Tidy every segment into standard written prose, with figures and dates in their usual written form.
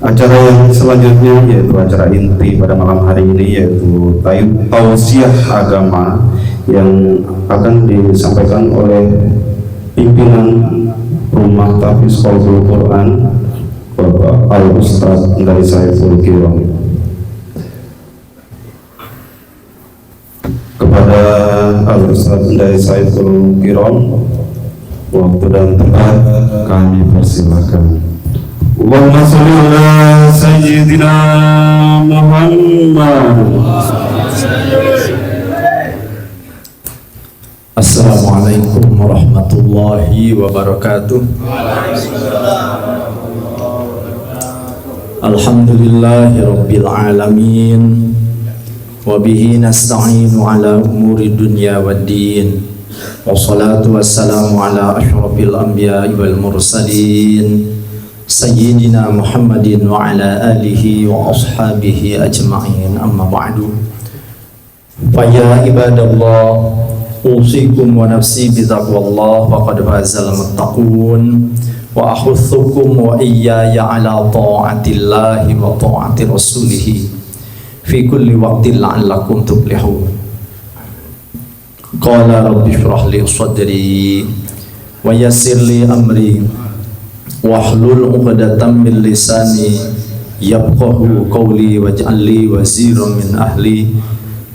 Acara yang selanjutnya yaitu acara inti pada malam hari ini, yaitu tausiah agama yang akan disampaikan oleh pimpinan Rumah Tahfiz Qalbul Quran, Bapak Al Ustaz Ndai Saiful Kirom. Kepada Al Ustaz Ndai Saiful Kirom, waktu dan tempat kami persilakan. Allahumma sholli ala sayyidina Muhammad. Assalamualaikum warahmatullahi wabarakatuh. Alhamdulillahi rabbil alamin, wa bihi nasta'inu ala umuri dunya waddin, wassalatu wassalamu ala ashrafil anbiya'i wal mursalin Sayyidina Muhammadin wa ala alihi wa ashabihi ajma'in, amma ba'du. Faya ibadallah, usikum wa nafsi bitaqwallah, faqad fazal muttaqun, wa ahuthukum wa iyaya ala ta'atillahi wa ta'ati rasulihi fi kulli waqtin la'allakum tuflihun. Qala rabbi shrah li sadri wa yassir li amri wahlul 'uqdatam min lisani yafqahu qawli waj'al li waziran min ahli.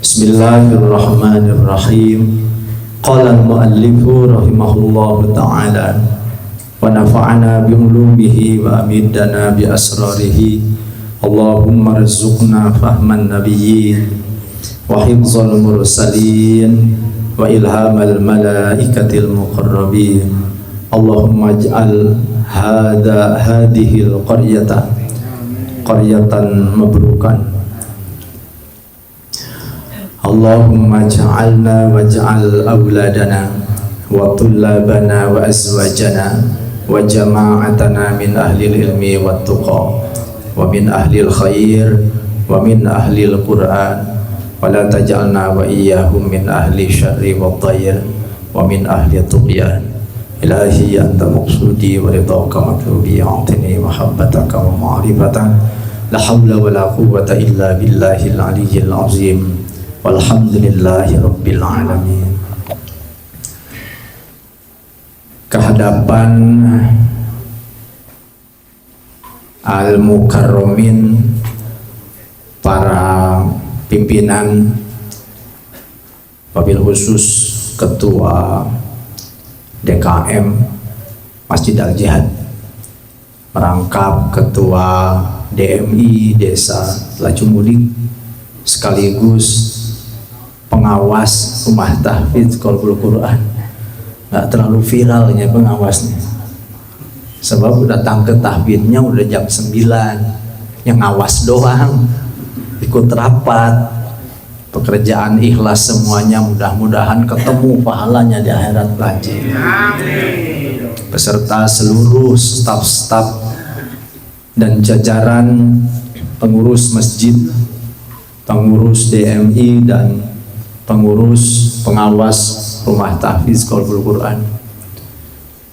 Bismillahirrahmanirrahim. Qala al-muallifu rahimahullahu ta'ala wa nafa'ana bi ulumihi wa amidana bi asrarihi. Allahumma rizqna fahman nabiyyin wa hifzal mursalin wa ilhamal malaikatil muqarrabin. Allahumma ij'al hadhil qaryatan mabrukan. Allahumma ja'alna waj'al awladana wa tullabana wa azwajana wa jama'atana min ahlil ilmi wat tuqa wa min ahlil khair wa min ahlil qur'an, wa la taj'alna wa iyyahum min ahli syarri wat dhayr wa min ahli tughyan. Ilahi anta maqsudi wa ridhaka matlubi, a'tini mahabbataka wa ma'rifataka, la hawla wa la quwwata illa billahil aliyyil azim, walhamdulillahi rabbil alamin. Kehadapan al-mukarramin, para pimpinan, wabil khusus ketua DKM Masjid Al-Jihad, merangkap ketua DMI Desa Lacumudik, sekaligus pengawas Rumah Tahfiz Qalbul Quran. Nggak terlalu viralnya pengawasnya, sebab udah datang ke tahfidnya udah jam 9, yang ngawas doang, ikut rapat. Pekerjaan ikhlas semuanya, mudah-mudahan ketemu pahalanya di akhirat kelak. Beserta seluruh staf-staf dan jajaran pengurus masjid, pengurus DMI dan pengurus pengawas Rumah Tahfiz Qalbul Quran.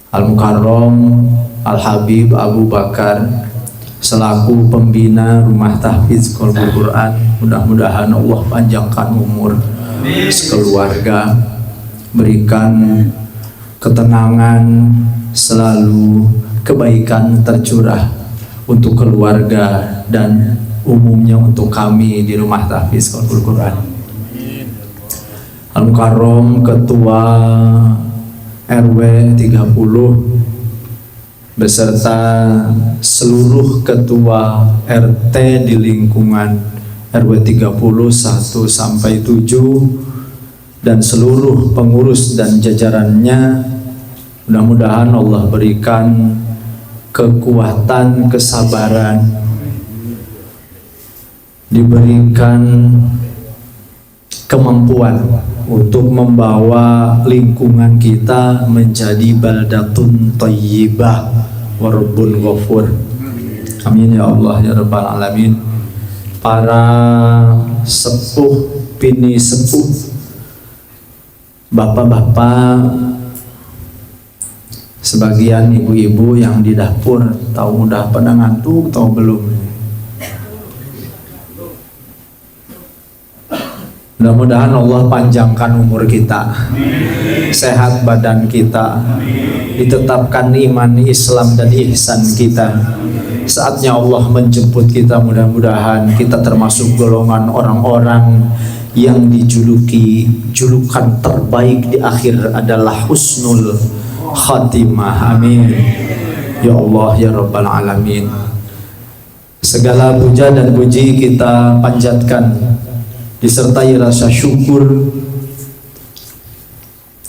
Al-Mukarram Al-Habib Abu Bakar selaku pembina Rumah Tahfiz Qalbul Quran, mudah-mudahan Allah panjangkan umur sekeluarga, berikan ketenangan, selalu kebaikan tercurah untuk keluarga dan umumnya untuk kami di Rumah Tahfiz Qalbul Quran. Al-Mukarram Ketua RW 30 beserta seluruh ketua RT di lingkungan RW 31 sampai 7 dan seluruh pengurus dan jajarannya, mudah-mudahan Allah berikan kekuatan, kesabaran, diberikan kemampuan untuk membawa lingkungan kita menjadi baldatun thayyibah wa rabbun ghafur. Amin ya Allah ya rabbal alamin. Para sepuh, bini sepuh, bapak-bapak, sebagian ibu-ibu yang di dapur, tahu udah pada ngantuk tahu belum? Mudah-mudahan Allah panjangkan umur kita, sehat badan kita, ditetapkan iman, Islam dan ihsan kita. Saatnya Allah menjemput kita, mudah-mudahan kita termasuk golongan orang-orang yang dijuluki julukan terbaik di akhir adalah husnul khatimah. Amin ya Allah ya Rabbal Alamin. Segala puja dan puji kita panjatkan disertai rasa syukur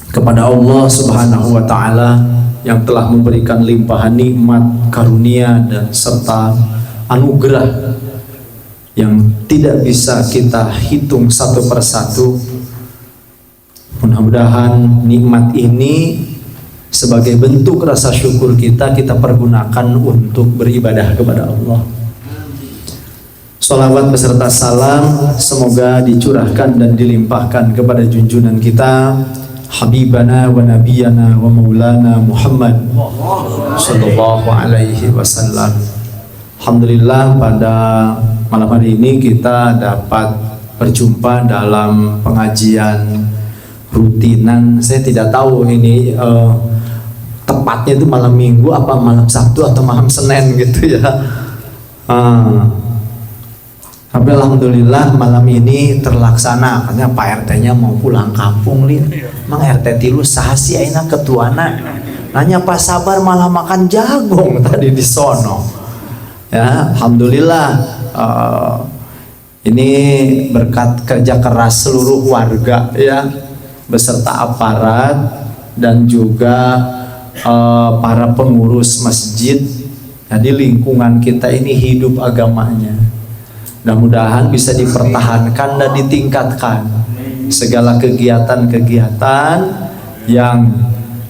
kepada Allah Subhanahu wa taala yang telah memberikan limpahan nikmat, karunia dan serta anugerah yang tidak bisa kita hitung satu persatu. Mudah-mudahan nikmat ini sebagai bentuk rasa syukur kita pergunakan untuk beribadah kepada Allah. Salawat beserta salam semoga dicurahkan dan dilimpahkan kepada junjungan kita, Habibana wa Nabiyana wa Maulana Muhammad sallallahu alaihi wasallam. Alhamdulillah, pada malam hari ini kita dapat berjumpa dalam pengajian rutinan. Saya tidak tahu ini tepatnya itu malam Minggu apa malam Sabtu atau malam Senin gitu ya. Tapi alhamdulillah malam ini terlaksana. Katanya Pak RT-nya mau pulang kampung, Lin. Mang RT tilu sahasi aina ketuana. Nanya Pak Sabar malah makan jagung tadi di sono. Ya, alhamdulillah. Ini berkat kerja keras seluruh warga ya, beserta aparat dan juga para pengurus masjid. Jadi lingkungan kita ini hidup agamanya. Mudah-mudahan bisa dipertahankan dan ditingkatkan segala kegiatan-kegiatan yang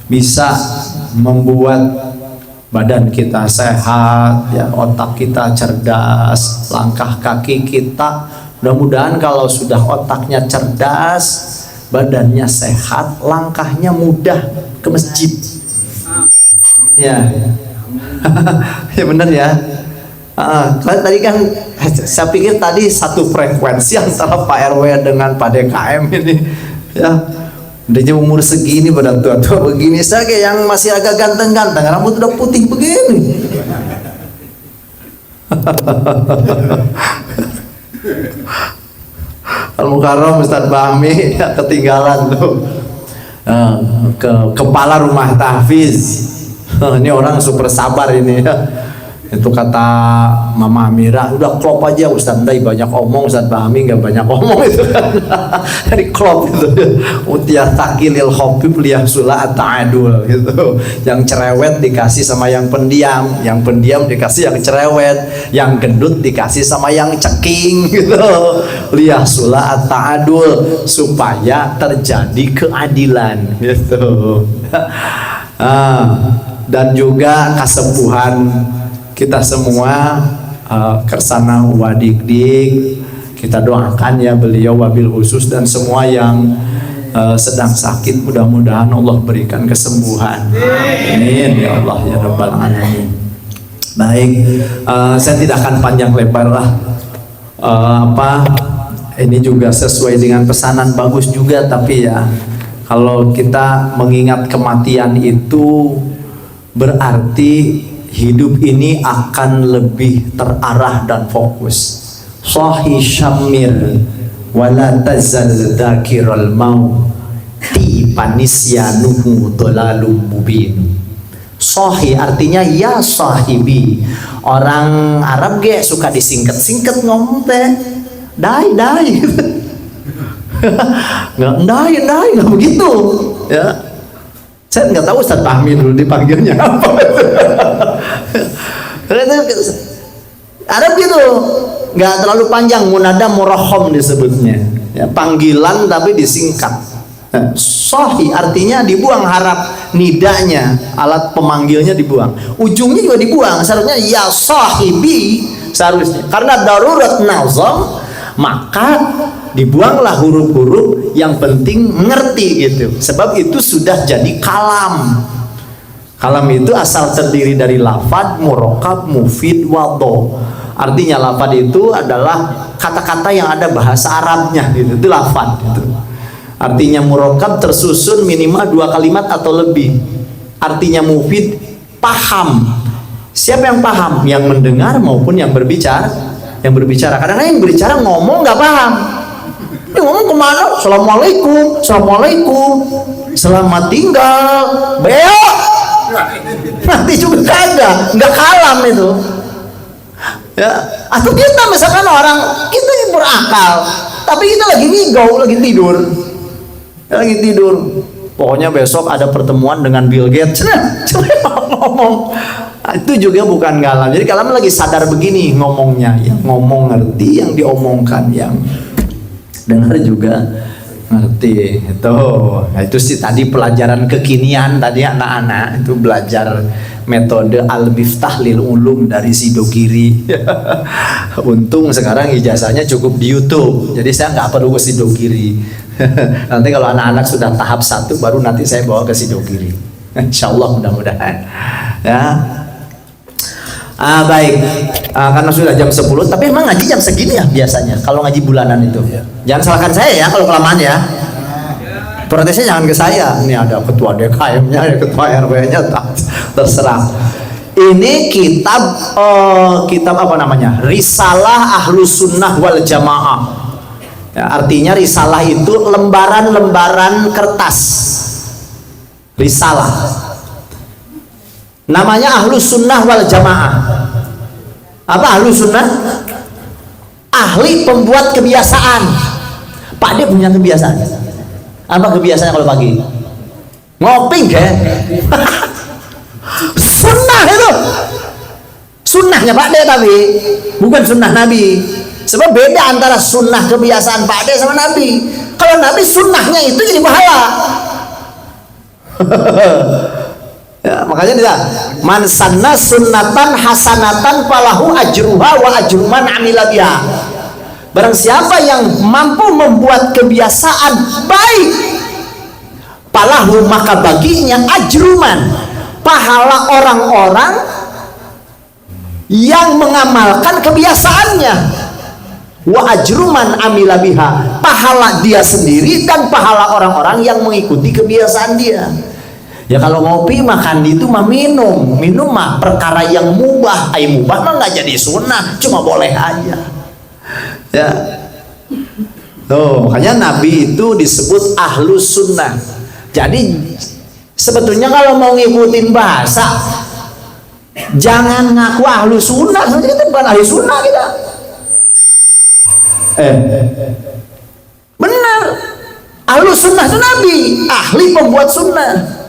bisa membuat badan kita sehat, ya, otak kita cerdas, langkah kaki kita. Mudah-mudahan kalau sudah otaknya cerdas, badannya sehat, langkahnya mudah ke masjid. Ya, ya benar ya. Tadi kan saya pikir tadi satu frekuensi antara Pak RW dengan Pak DKM ini ya. Dia umur segini pada tua-tua begini saja, yang masih agak ganteng-ganteng, rambut udah putih begini. Al-Mukarram Ustadz Bahmi ya, ketinggalan tuh ke kepala rumah tahfiz. Ini orang super sabar ini ya. Itu kata Mama Amira, udah klop aja Ustadz Dai, banyak omong Ustadz Bahmi nggak banyak omong itu kan. Dari klop itu Utiyah takilil khobib liyah sula ta'adul gitu. Yang cerewet dikasih sama yang pendiam dikasih yang cerewet, yang gendut dikasih sama yang ceking gitu. Liyah sula ta'adul, supaya terjadi keadilan gitu. Dan juga kesembuhan kita semua, kersana wadikdik, kita doakan ya beliau wabil khusus dan semua yang sedang sakit, mudah-mudahan Allah berikan kesembuhan. Amin ya Allah ya Rabbal Alamin. Baik, saya tidak akan panjang lebar lah. Ini juga sesuai dengan pesanan bagus juga, tapi ya kalau kita mengingat kematian itu berarti hidup ini akan lebih terarah dan fokus. Shahi syamir wala tazal dzakirul maut panisyanuhu dolalum mubin. Shahi artinya ya sahibi. Orang Arab ge suka disingkat-singkat ngomong teh dai nggak begitu ya. Saya nggak tahu Ustadz Bahmi dulu dipanggilnya apa. Arab gitu, nggak terlalu panjang, munada murahham disebutnya. Ya, panggilan tapi disingkat. Shahi artinya dibuang harap nidanya, alat pemanggilnya dibuang. Ujungnya juga dibuang. Seharusnya ya sahibi seharusnya. Karena darurat nazam, maka dibuanglah huruf-huruf yang penting mengerti gitu. Sebab itu sudah jadi kalam. Kalam itu asal terdiri dari lafad, murakkab, mufid, wadho. Artinya lafad itu adalah kata-kata yang ada bahasa Arabnya gitu. Itu lafad gitu. Artinya murakkab tersusun minimal 2 kalimat atau lebih. Artinya mufid paham. Siapa yang paham? Yang mendengar maupun yang berbicara. Yang berbicara. Kadang-kadang yang berbicara ngomong nggak paham. Dia ngomong kemana? Assalamualaikum, assalamualaikum, selamat tinggal, beok. Nanti juga kagak, nggak kalam itu. Ya, atau kita misalkan orang kita yang berakal, tapi kita lagi ngigau, lagi tidur, lagi tidur. Pokoknya besok ada pertemuan dengan Bill Gates. Ngomong, itu juga bukan kalam. Jadi kalam lagi sadar begini ngomongnya, yang ngomong ngerti, yang diomongkan, yang dengar juga ngerti. Itu sih tadi pelajaran kekinian tadi anak-anak itu belajar metode Al-Miftah lil Ulum dari Sidogiri. Untung sekarang ijazahnya cukup di YouTube, jadi saya nggak perlu ke Sidogiri. Nanti kalau anak-anak sudah tahap 1 baru nanti saya bawa ke Sidogiri. Insya Allah mudah-mudahan. Ya. Baik, karena sudah jam 10, tapi emang ngaji jam segini ya biasanya kalau ngaji bulanan itu. Jangan salahkan saya ya kalau kelamaan ya. Protesnya jangan ke saya. Ini ada ketua DKM-nya, ada ketua RW-nya, terserah. Ini kitab apa namanya? Risalah Ahlus Sunnah wal Jamaah. Ya, artinya risalah itu lembaran-lembaran kertas. Risalah. Namanya Ahlus Sunnah wal Jamaah. Apa Ahlus Sunnah? Ahli pembuat kebiasaan. Pak dia punya kebiasaan. Apa kebiasaannya kalau pagi? Ngopi ke? Sunnah itu. Sunnahnya Pak De tapi bukan sunnah Nabi. Sebab beda antara sunnah kebiasaan Pak De sama Nabi. Kalau Nabi sunnahnya itu jadi pahala. Ya, makanya dia man sanna sunnatan hasanatan falahu ajruha wa ajru man amila biha. Barang siapa yang mampu membuat kebiasaan baik, falahu maka baginya ajruman, pahala orang-orang yang mengamalkan kebiasaannya, wa ajruman amila biha, pahala dia sendiri dan pahala orang-orang yang mengikuti kebiasaan dia. Ya kalau ngopi makan itu mah minum mah perkara yang mubah. Mubah mah nggak jadi sunnah, cuma boleh aja. Ya, makanya Nabi itu disebut Ahlus Sunnah. Jadi sebetulnya kalau mau ngikutin bahasa, jangan ngaku Ahlus Sunnah, kita bukan Ahli Sunnah kita. Benar, Ahlus Sunnah itu Nabi, ahli pembuat sunnah.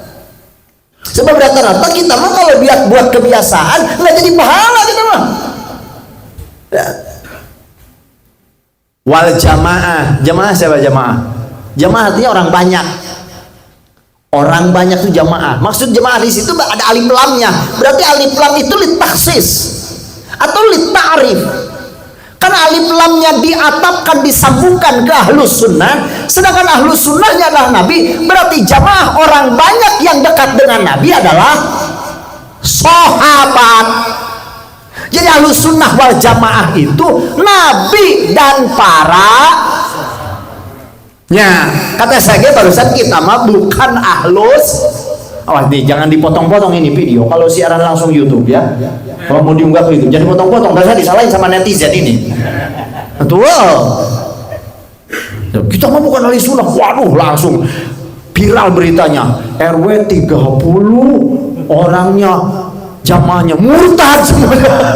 Sebab rata-rata kita mah kalau buat kebiasaan nggak jadi pahala kita mah. Ya. Wal jamaah, jamaah siapa jamaah? Jamaah artinya orang banyak. Orang banyak itu jamaah. Maksud jamaah di situ ada alif lamnya. Berarti alif lam itu litaksis atau litarif. Karena alif lamnya diatapkan, disambungkan ke Ahlus Sunnah, sedangkan Ahlus Sunnahnya adalah Nabi. Berarti jamaah orang banyak yang dekat dengan Nabi adalah sahabat. Jadi Ahlus Sunnah wal Jamaah itu Nabi dan para kata saya barusan kita mah bukan Ahlus. Awas nih, jangan dipotong-potong ini video. Kalau siaran langsung YouTube ya. Kalau mau diunggah ke YouTube, jangan potong-potong. Karena saya disalahin sama netizen ini. Betul. Kita mah bukan ahli sunnah. Waduh, langsung viral beritanya. RW 30 orangnya jamaahnya murtad semuanya.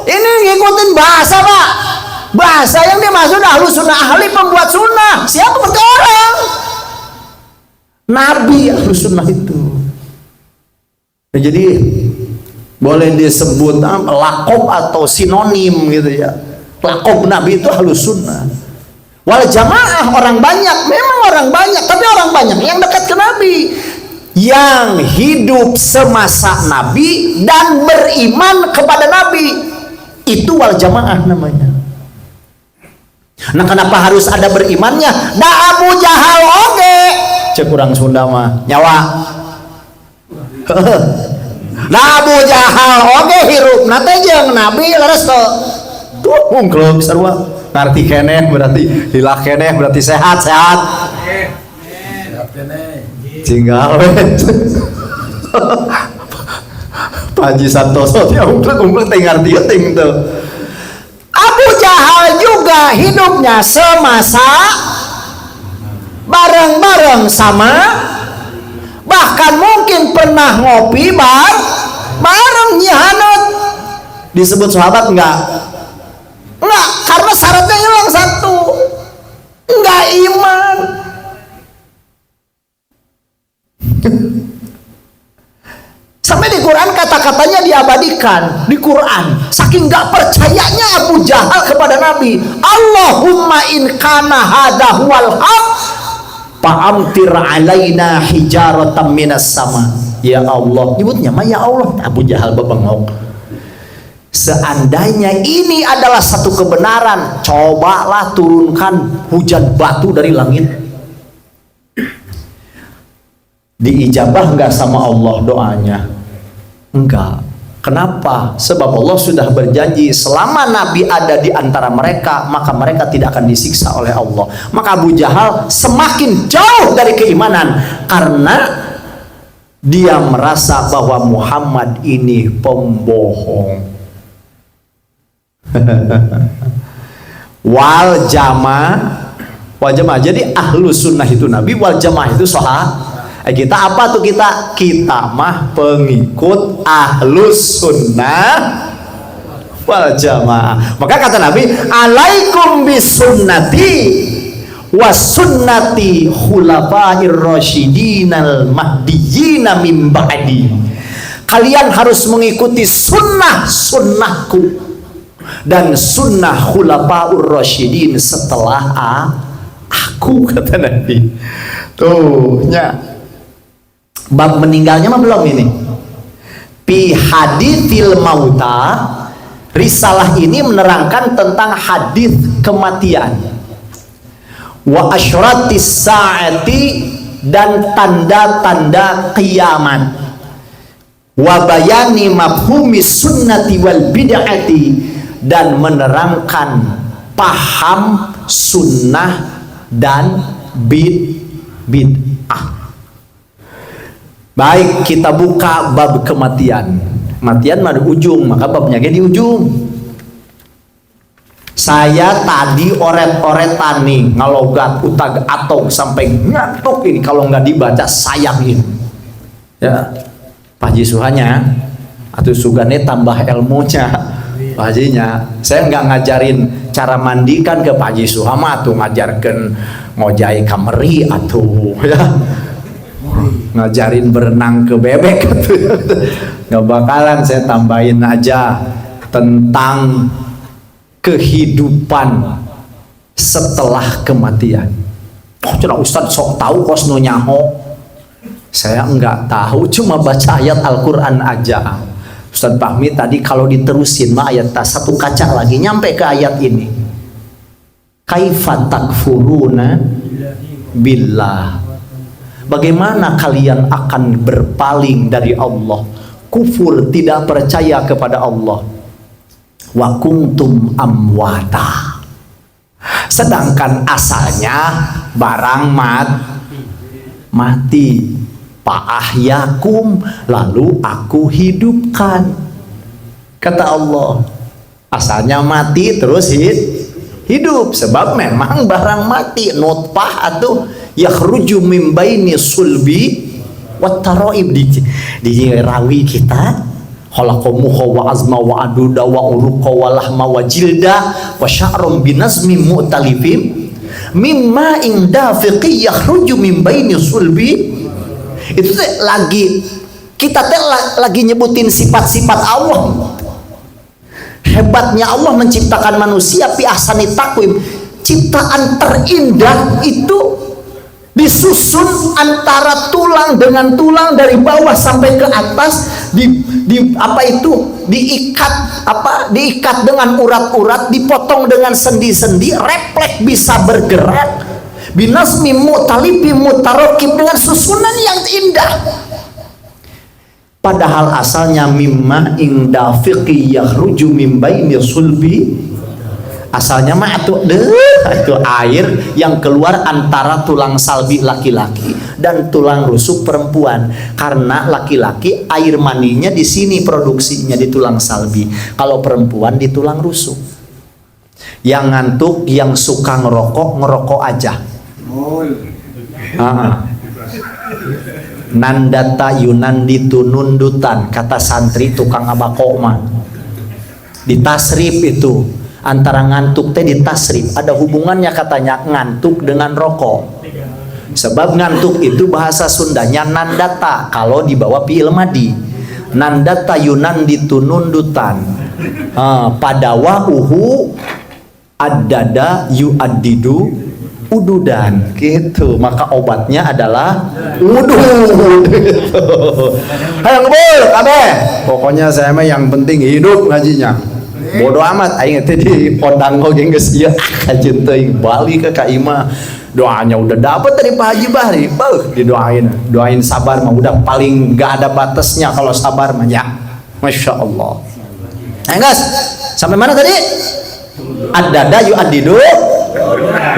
Ini ngikutin bahasa Pak. Bahasa yang dimaksud Ahlus Sunnah, ahli pembuat sunnah. Siapa berarti orang? Nabi Ahlus Sunnah itu. Nah, jadi boleh disebut lakob atau sinonim gitu ya. Lakob Nabi itu Ahlus Sunnah. Wal Jamaah orang banyak, memang orang banyak, tapi orang banyak yang dekat ke Nabi, yang hidup semasa Nabi dan beriman kepada Nabi, itu wal Jamaah namanya. Nah, kenapa harus ada berimannya? Da Abu Jahal oge, cek kurang Sunda mah nyawa. Nah Abu Jahal oke hirup nate jeung Nabi leres tuh ungkluk sarua ngarti keneh berarti hilah keneh berarti sehat tinggal Pak Haji Santoso dia ungkluk teh ngarti teuing tuh. Abu Jahal juga hidupnya semasa bareng-bareng sama, bahkan mungkin pernah ngopi bareng nyihanut. Disebut sahabat enggak, karena syaratnya hilang satu, enggak iman. Sampai di Quran kata-katanya diabadikan di Quran. Saking gak percayanya Abu Jahal kepada Nabi. Allahumma in kana hadha huwal haq fa'amtir alaina hijaratan minas sama. Ya Allah, nyebutnya mah ya Allah. Abu Jahal bebengok. Seandainya ini adalah satu kebenaran, cobalah turunkan hujan batu dari langit. Diijabah enggak sama Allah doanya? Enggak. Kenapa? Sebab Allah sudah berjanji selama Nabi ada di antara mereka, maka mereka tidak akan disiksa oleh Allah. Maka Abu Jahal semakin jauh dari keimanan karena dia merasa bahwa Muhammad ini pembohong. Wal jamaah. Jadi ahlu sunnah itu Nabi, wal jamaah itu sahabat. Kita apa tuh kita mah pengikut ahlus sunnah wal jamaah. Maka kata Nabi, alaikum bisunnati was sunnati khulafair rasyidinal mahdiyina min ba'di. Kalian harus mengikuti sunnahku dan sunnah khulafaur rasyidin setelah aku, kata Nabi. Tuh nya bab meninggalnya mah belum ini. Fi haditsil mauta, risalah ini menerangkan tentang hadis kematian. Wa asyratis saati, dan tanda-tanda kiamat. Wa bayani mafhumis sunnati wal bid'ati, dan menerangkan paham sunnah dan bid'ah. Baik, kita buka bab kematian. Kematian mah di ujung, maka babnya di ujung. Saya tadi oret-oretan nih, ngalogat utag atong sampai ngantuk ini kalau nggak dibaca sayang ini. Ya, Pak Haji Suhanya atau Sugane tambah ilmunya. Pak Hajinya, saya nggak ngajarin cara mandikan ke Pak Haji Suhama atau ngajarkan ngojai kameri atau ya. Ngajarin berenang ke bebek nggak bakalan. Saya tambahin aja tentang kehidupan setelah kematian. Cina Ustadz sok tahu kos nu nyaho. Saya enggak tahu, cuma baca ayat Al-Quran aja. Ustadz Fahmi tadi kalau diterusin mah ayat satu kaca lagi nyampe ke ayat ini. Kaifa takfuruna billah. Bagaimana kalian akan berpaling dari Allah, kufur, tidak percaya kepada Allah. Wa kuntum amwata, sedangkan asalnya barang mati. Fa'ahyakum, lalu aku hidupkan. Kata Allah, asalnya mati terus hidup, sebab memang barang mati. Nutfah atau yakhruju min baini sulbi wat taraib, di rawi kita khalaqamuhu wa azma wa aduda wa uruqa wa lahma wa jilda wa sya'rum binazmi mu'talifim mimma indafiqi yakhruju min baini sulbi. Itu lagi kita lagi nyebutin sifat-sifat Allah. Hebatnya Allah menciptakan manusia fi ahsani taqwim. Ciptaan terindah itu disusun antara tulang dengan tulang dari bawah sampai ke atas, diikat dengan urat-urat, dipotong dengan sendi-sendi, refleks bisa bergerak, binasmi mu'talibi mutarokib, dengan susunan yang indah. Padahal asalnya mimma indafiqi yakhruju min baini sulbi. Asalnya mah itu air yang keluar antara tulang salbi laki-laki dan tulang rusuk perempuan. Karena laki-laki air maninya di sini produksinya di tulang salbi. Kalau perempuan di tulang rusuk. Yang ngantuk, yang suka ngerokok aja. Nandata yunanditu nundutan, kata santri tukang abako mah. Di tasrif itu antara ngantuk teh di tasrif ada hubungannya katanya ngantuk dengan rokok. Sebab ngantuk itu bahasa Sundanya nandata kalau dibawa fi'il madi. Nandata yunanditu nundutan. Padawa uhu addada yuaddidu ududan gitu. Maka obatnya adalah udud. Ayo ngebul kabeh. Pokoknya saya mah yang penting hidup ngajinya. Bodoh amat aing teh di pondang oge geus ieu kajeun teuing balik ke ka imah. Doanya udah dapat dari Pak Haji Bahri. Doain sabar mah udah paling enggak ada batasnya kalau sabar mah ya. Masya Allah. Guys, sampai mana tadi? Ad-dada yu'addidu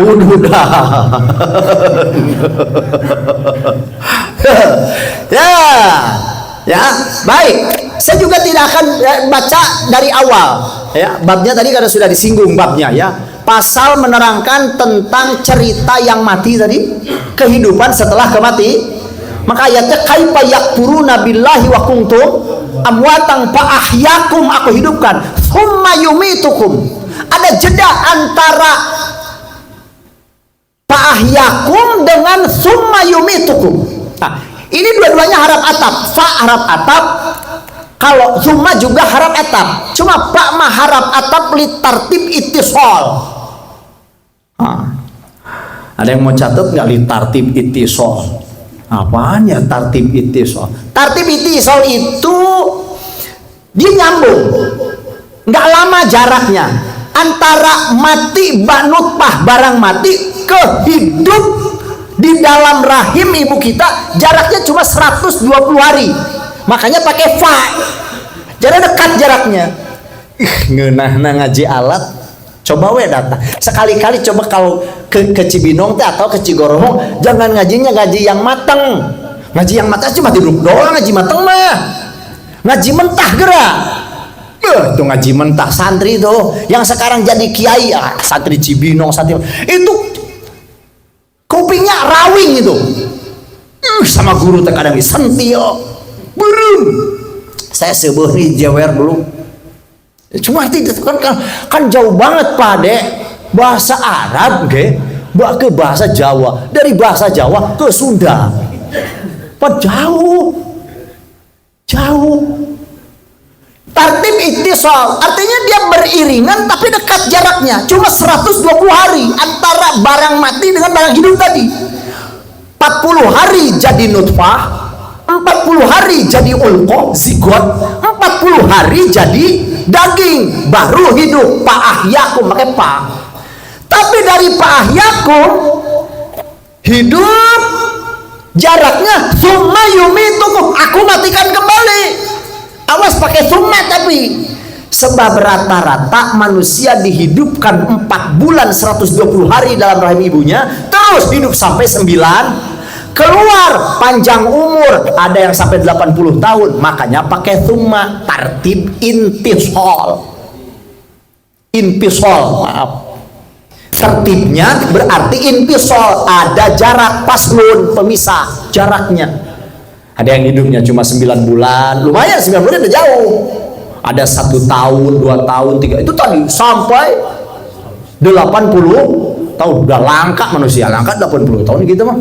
ududah. Ya, baik. Saya juga tidak akan baca dari awal. Ya, babnya tadi karena sudah disinggung babnya ya. Pasal menerangkan tentang cerita yang mati tadi, kehidupan setelah kemati. Maka ayatnya kaifa yakfuruna billahi wa kuntum amwatan fa ahyakum, aku hidupkan, tsumma yumitukum. Ada jeda antara fa ahyakum dengan tsumma yumitukum. Nah, ini dua-duanya harap atap. Fa harap atap, kalau tsumma juga harap atap. Cuma fa mah harap atap li tartib ittisal. Ada yang mau catat nggak li tartib ittisal? Apaan ya tartib ittisal? Tartib ittisal itu dia nyambung, nggak lama jaraknya antara mati nutfah barang mati ke hidup di dalam rahim ibu kita, jaraknya cuma 120 hari. Makanya pakai fa, jadi dekat jaraknya. Ngeunahna ngaji alat. Coba we datang sekali-kali, coba kalau ke Cibinong teh atau ke Cigorohong, jangan ngajinya ngaji yang mateng. Ngaji yang mateng cuma duduk doang, ngaji mateng mah ngaji mentah gerak. Itu ngaji mentah santri itu yang sekarang jadi kiai, santri Cibinong, santri itu kupingnya rawing itu. Sama guru teh kadang disentio. Belum. Saya sebuah nih jewer dulu. Cuma tidak kan jauh banget Pak Dek, bahasa Arab ke bahasa Jawa, dari bahasa Jawa ke Sunda, Pak jauh. Tartib ittisal artinya dia beriringan tapi dekat jaraknya, cuma 120 hari antara barang mati dengan barang hidup tadi. 40 hari jadi nutfah, 40 hari jadi ulqah zigot, 40 hari jadi daging baru hidup. Pak ahyakum pakai pak. Tapi dari pak ahyakum hidup jaraknya summa yumitukum, aku matikan kembali. Awas pakai summa tapi sebab rata-rata manusia dihidupkan 4 bulan 120 hari dalam rahim ibunya, terus hidup sampai 9, keluar panjang umur, ada yang sampai 80 tahun. Makanya pakai summa, tartib intisal, maaf, tertibnya berarti intisal, ada jarak paslun, pemisah jaraknya. Ada yang hidupnya cuma 9 bulan, lumayan 9 bulan udah jauh. Ada 1 tahun, 2 tahun, 3, itu tadi sampai 80 tahun, udah langka manusia, langka 80 tahun gitu mah.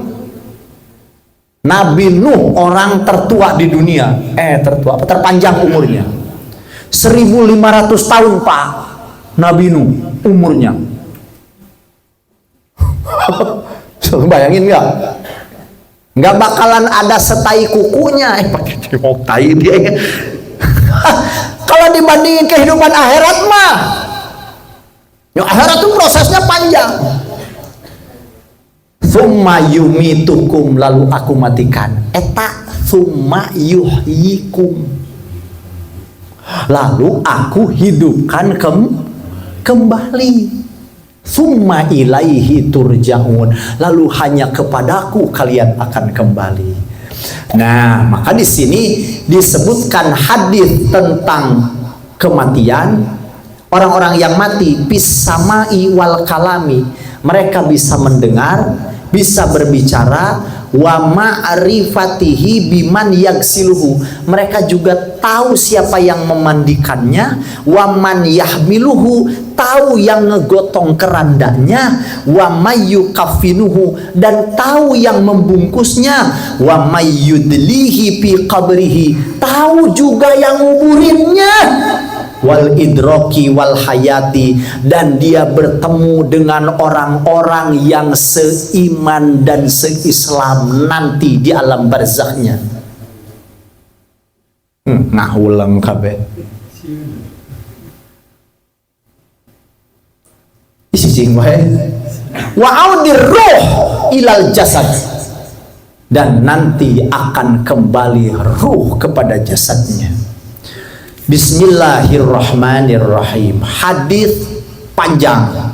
Nabi Nuh orang tertua di dunia, tertua apa, terpanjang umurnya 1500 tahun Pak Nabi Nuh umurnya. Bayangin nggak bakalan ada setai kukunya, pakai cimok tai dia. Kalau dibandingin kehidupan akhirat mah, yang akhirat tuh prosesnya panjang. Tsumma yumitukum, lalu aku matikan. Eta tsumma yuhyikum, lalu aku hidupkan kembali. Tsumma ilaihi turja'un, lalu hanya kepadaku kalian akan kembali. Nah, maka di sini disebutkan hadis tentang kematian. Orang-orang yang mati bisamai wal kalami, mereka bisa mendengar, bisa berbicara, wa ma'rifatihi biman yagsiluhu, mereka juga tahu siapa yang memandikannya, wa man yahmiluhu, tahu yang ngegotong kerandanya, wa mayyukafinuhu, dan tahu yang membungkusnya, wa mayyudlihi fi qabrihi, tahu juga yang nguburinnya, wal idroki wal hayati, dan dia bertemu dengan orang-orang yang seiman dan seislam nanti di alam barzakhnya. Ngahulang kabeh. Ising wae. Wa audir ruh ilal jasad, dan nanti akan kembali ruh kepada jasadnya. Bismillahirrahmanirrahim. Hadis panjang.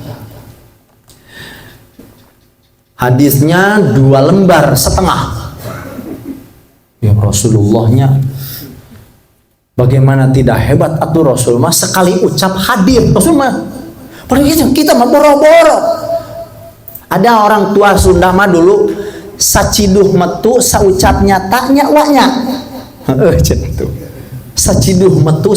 Hadisnya 2 lembar setengah. Ya Rasulullahnya bagaimana tidak hebat atuh Rasul mah sekali ucap hadis. Rasul mah padahal kita mah boro-boro. Ada orang tua Sunda mah dulu saciduh metu saucapnya taknya waknya. Gitu. Saciduh metu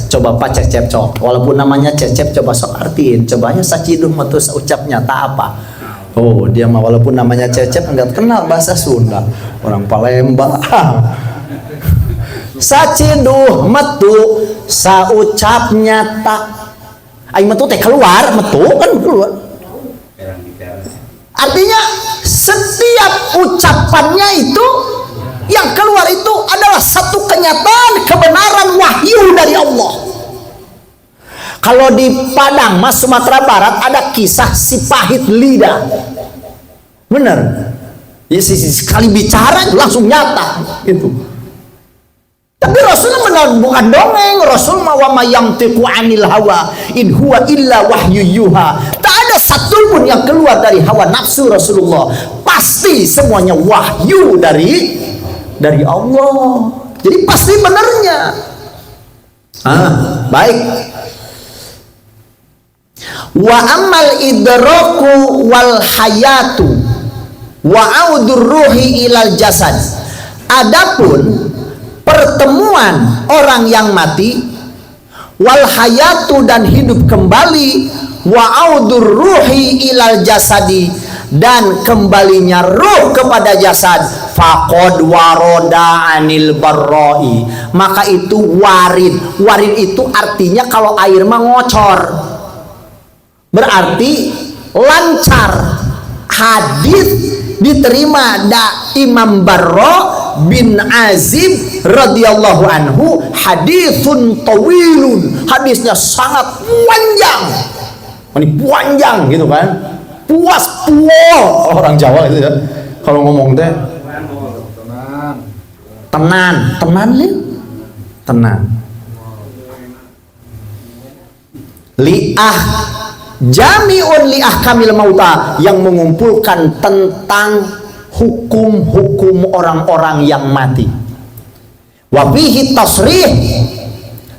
coba Pak Cecep cok, walaupun namanya Cecep coba sok artiin, cobanya saciduh metu saucapnya tak apa. Oh dia mah walaupun namanya Cecep enggak kenal bahasa Sunda, orang Palembang. Saciduh metu saucapnya tak, aing metu teh keluar, metu kan keluar. Artinya setiap ucapannya itu yang keluar itu adalah satu kenyataan kebenaran wahyu dari Allah. Kalau di Padang Mas Sumatera Barat ada kisah si pahit lidah, bener ya, sekali bicara langsung nyata itu. Tapi Rasulullah benar bukan dongeng. Rasul ma wa yantiqu anil hawa in huwa illa wahyu yuha. Tak ada satu pun yang keluar dari hawa nafsu Rasulullah, pasti semuanya wahyu dari Allah. Jadi pasti benernya. Baik. Wa amal idraku wal hayatu wa audur ruhi ilal jasad. Adapun pertemuan orang yang mati, wal hayatu, dan hidup kembali, wa audur ruhi ilal jasadi, dan kembalinya ruh kepada jasad, faqad waroda anil barroi, maka itu warid. Warid itu artinya kalau air mah ngocor, berarti lancar. Hadis diterima da Imam Barro bin Azib radhiyallahu anhu, haditsun tawilun, hadisnya sangat panjang. Ini panjang gitu kan, puas orang Jawa itu ya kalau ngomong teh tenan liah jami'un liah kamil mauta, yang mengumpulkan tentang hukum-hukum orang-orang yang mati. Wa fihi tasrih,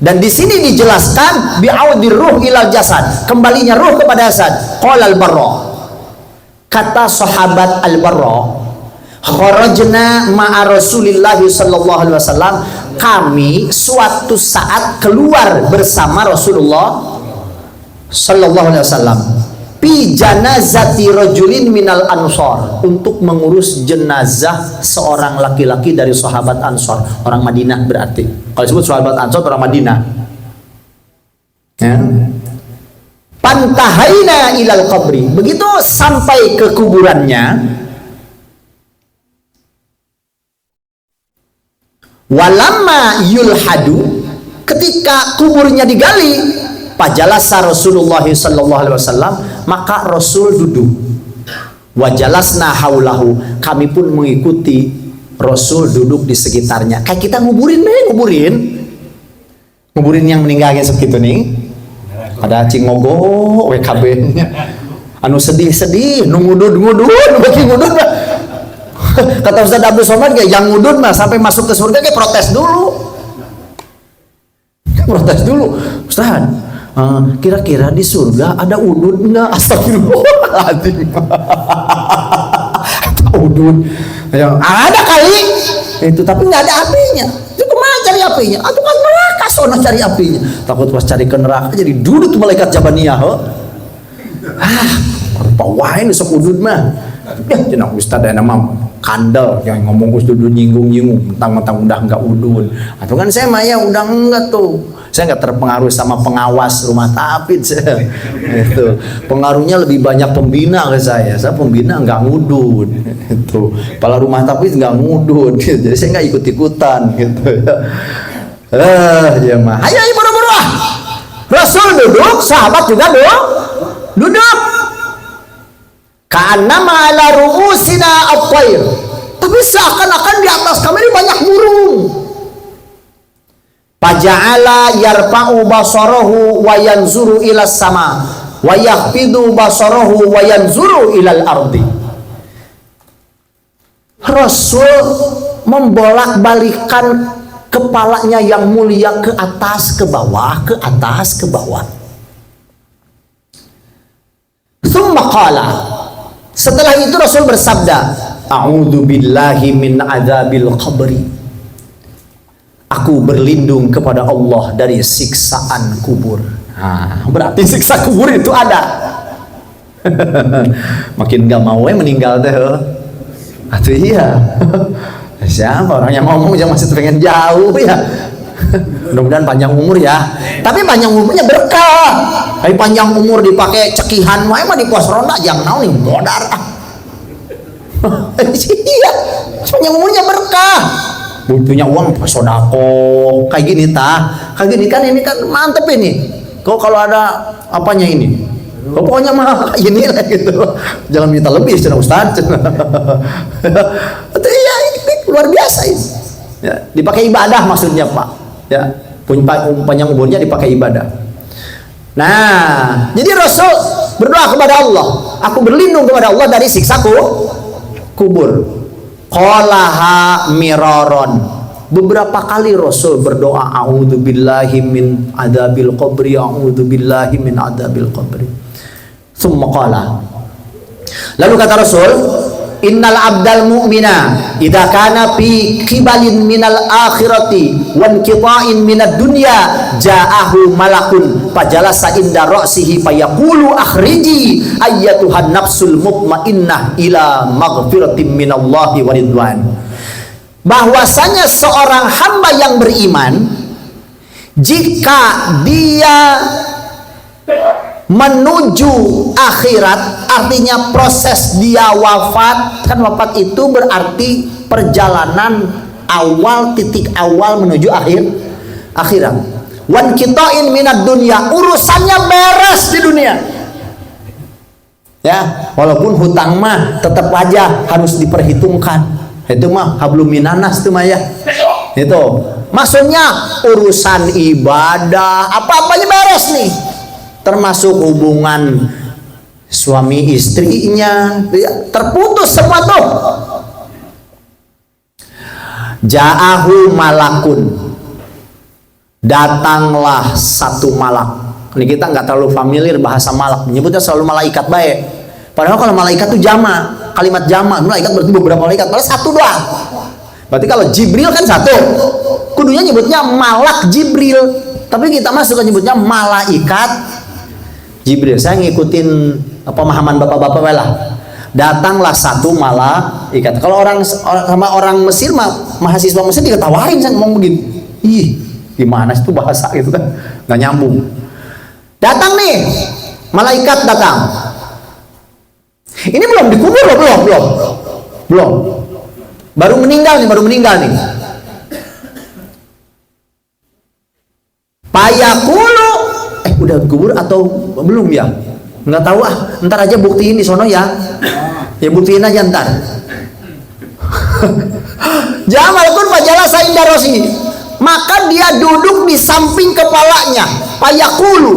dan di sini dijelaskan bi'audir ruh ilal jasad, kembalinya ruh kepada jasad. Qala al-Barra, kata sahabat al-Barra, kharajna ma'a Rasulillah sallallahu alaihi wasallam, kami suatu saat keluar bersama Rasulullah sallallahu alaihi wasallam fi janazati rajulin minal ansor, untuk mengurus jenazah seorang laki-laki dari sahabat Ansor, orang Madinah. Berarti kalau disebut sahabat Ansor orang Madinah ya. Pantahaina ilal qabri, begitu sampai ke kuburannya, walamma yulhadu, ketika kuburnya digali, pajalasa Rasulullah sallallahu alaihi wasallam, maka Rasul duduk. Wajalasna haulahu, kami pun mengikuti Rasul duduk di sekitarnya. Kayak kita nguburin yang meninggalnya segitu nih. Ada cingogo WKB-nya. Anu sedih-sedih, nu ngudud bagi ngudud mah. Kata Ustaz Abdul Somad kayak yang ngudud mah sampai masuk ke surga kayak protes dulu. Ustaz, kira-kira di surga ada udud enggak? Astagfirullahaladzim. Udud. Ada kali. Itu tapi nggak ada apinya. Itu kemana cari apinya? Atau kan neraka sono cari apinya. Takut pas cari ke neraka jadi duduk tuh malaikat Jabaniyah. Pawain sok udud mah. Ya cenah Ustaz ada nama kandel yang ngomong Ustaz nyinggung mentang-mentang udah enggak udud. Atau kan saya mah ya udah enggak tuh. Saya enggak terpengaruh sama pengawas rumah tapit saya. Itu. Pengaruhnya lebih banyak pembina ke saya. Saya pembina enggak ngudud. Itu. Kepala rumah tapit enggak ngudud. Jadi saya enggak ikut-ikutan gitu ya. Ya mah. Ayo buru-buru. Rasul duduk, sahabat juga duduk. Karena ala ru'usina at-tayr. Tapi seakan-akan di atas kami ini banyak burung. Faja'ala yarfa'u basarahu wa yanzuru ila sama wa yahfidu basarahu wa yanzuru ila al-ardi. Rasul membolak-balikan kepalanya yang mulia ke atas ke bawah, ke atas ke bawah. Tsumma qala, setelah itu Rasul bersabda, a'udzu billahi min adzabil qabri. Aku berlindung kepada Allah dari siksaan kubur. Berarti siksa kubur itu ada. Makin gak mau meninggal deh. Atuh iya. Siapa orang yang ngomong jangan masih pengen jauh ya. Mudah-mudahan panjang umur ya. Tapi panjang umurnya berkah. Tapi panjang umur dipakai cekihan wae mah di pos ronda jangan naon nih bodar. Iya. Panjang umurnya berkah. Punya uang sodako kayak gini kayak gini kan ini kan mantep ini. Kok kalau ada apanya ini? Kok pokoknya mah ini lah gitu. Jangan minta lebih cenah Ustaz. Itu iya ini luar biasa ini. Ya, dipakai ibadah maksudnya Pak. Ya, panjang umurnya dipakai ibadah. Nah, jadi Rasul berdoa kepada Allah. Aku berlindung kepada Allah dari siksa kubur. Qalaha miraron. Beberapa kali Rasul berdoa a'udzubillahi min adzabil qabri, a'udzubillahi min adzabil qabri. Tsumma qala. Lalu kata Rasul, innal abdal mu'mina idza kana fi qibalin minal akhirati wan qita'in minad dunya ja'ahu malakun fajalasa inda ra'sihi fayaqulu akhriji ayyatuhan nafsul mutmainnah ila maghfiratin minallahi wa ridwan. Bahwasanya seorang hamba yang beriman jika dia menuju akhirat, artinya proses dia wafat, kan wafat itu berarti perjalanan awal, titik awal menuju akhirat. Wan qita'in minad dunya, urusannya beres di dunia. Ya, walaupun hutang mah tetap aja harus diperhitungkan. Itu mah hablum minanas tuh mah ya. Itu maksudnya urusan ibadah apa-apanya beres nih. Termasuk hubungan suami istrinya terputus semua tuh. Ja'ahu malakun, datanglah satu malak. Ini kita nggak terlalu familiar bahasa malak, menyebutnya selalu malaikat baik. Padahal kalau malaikat itu jama, kalimat jama, malaikat berarti beberapa malaikat, padahal satu doang. Berarti kalau Jibril kan satu, kudunya nyebutnya malak Jibril, tapi kita mah suka nyebutnya malaikat Jibril. Saya ngikutin pemahaman bapak-bapak lah. Datanglah satu malaikat. Kalau sama orang Mesir mah, mahasiswa Mesir diketawain saya ngomong begini. Ih, gimana sih itu bahasa gitu kan? Nggak nyambung. Datang nih, malaikat datang. Ini belum dikubur loh, belum. Baru meninggal nih. Payakulu, udah kubur atau belum ya? Nggak tahu ntar aja buktiin di sono ya. Ya buktiin aja ntar. Jamal kun fajalasa inda rosi, maka dia duduk di samping kepalanya. Fayaqulu,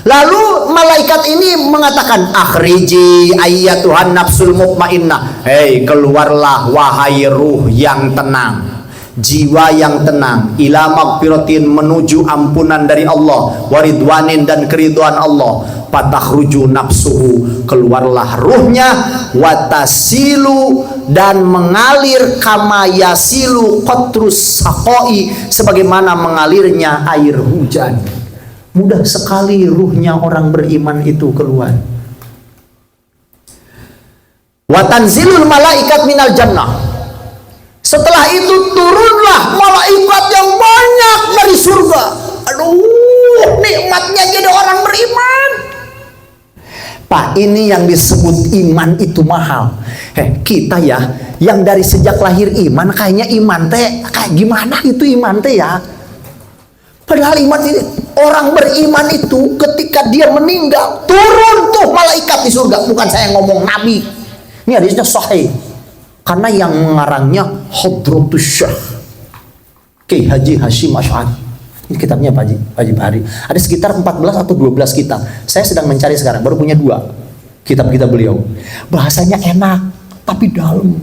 lalu malaikat ini mengatakan, akhriji ayyatuhan nafsul mutmainnah, hei keluarlah wahai ruh yang tenang, jiwa yang tenang, ila magfiratin, menuju ampunan dari Allah, waridwanin, dan keridhaan Allah. Patakhruju nafsuhu, keluarlah ruhnya, watasilu, dan mengalir kama yasilu qatrus saqoi, sebagaimana mengalirnya air hujan. Mudah sekali ruhnya orang beriman itu keluar. Watanzilul malaikat minal jannah, setelah itu turunlah malaikat yang banyak dari surga. Aduh, nikmatnya jadi orang beriman. Pak, ini yang disebut iman itu mahal. Kita ya, yang dari sejak lahir iman, kayaknya iman teh kayak gimana itu iman teh ya. Padahal iman ini, orang beriman itu ketika dia meninggal, turun tuh malaikat di surga. Bukan saya ngomong nabi. Ini hadisnya sahih. Karena yang mengarangnya Hadratus Syekh Kiai Haji Hashim Asy'ari. Ini kitabnya Pak Haji Bahari. Ada sekitar 14 atau 12 kitab. Saya sedang mencari sekarang, baru punya 2 kitab-kitab beliau. Bahasanya enak, tapi dalam.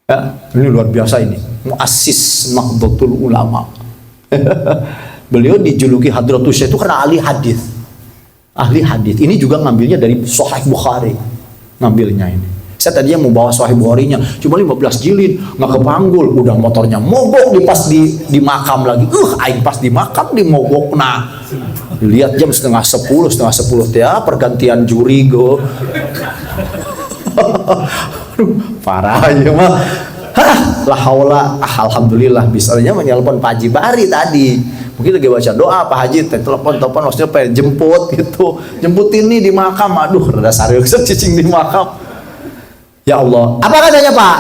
Ya, ini luar biasa ini. Muassis Nahdlatul Ulama. Beliau dijuluki Hadratus Syekh itu karena ahli hadis. Ahli hadis. Ini juga ngambilnya dari Sahih Bukhari. Ngambilnya ini. Saya tadinya mau bawa Sahih Bukharinya, cuma 15 jilid, nggak kepanggul, udah motornya mogok di makam lagi. Aing pas di makam di mogok. Nah, lihat jam setengah 10 ya, pergantian juri go. Parah ya mah. La haula, alhamdulillah bisanya menelpon Pak Haji Bahari tadi. Mungkin lagi baca doa Pak Haji, telepon maksudnya pengen jemput gitu. Jemputin nih di makam. Aduh, rada serius cicing di makam. Ya Allah, apa katanya Pak?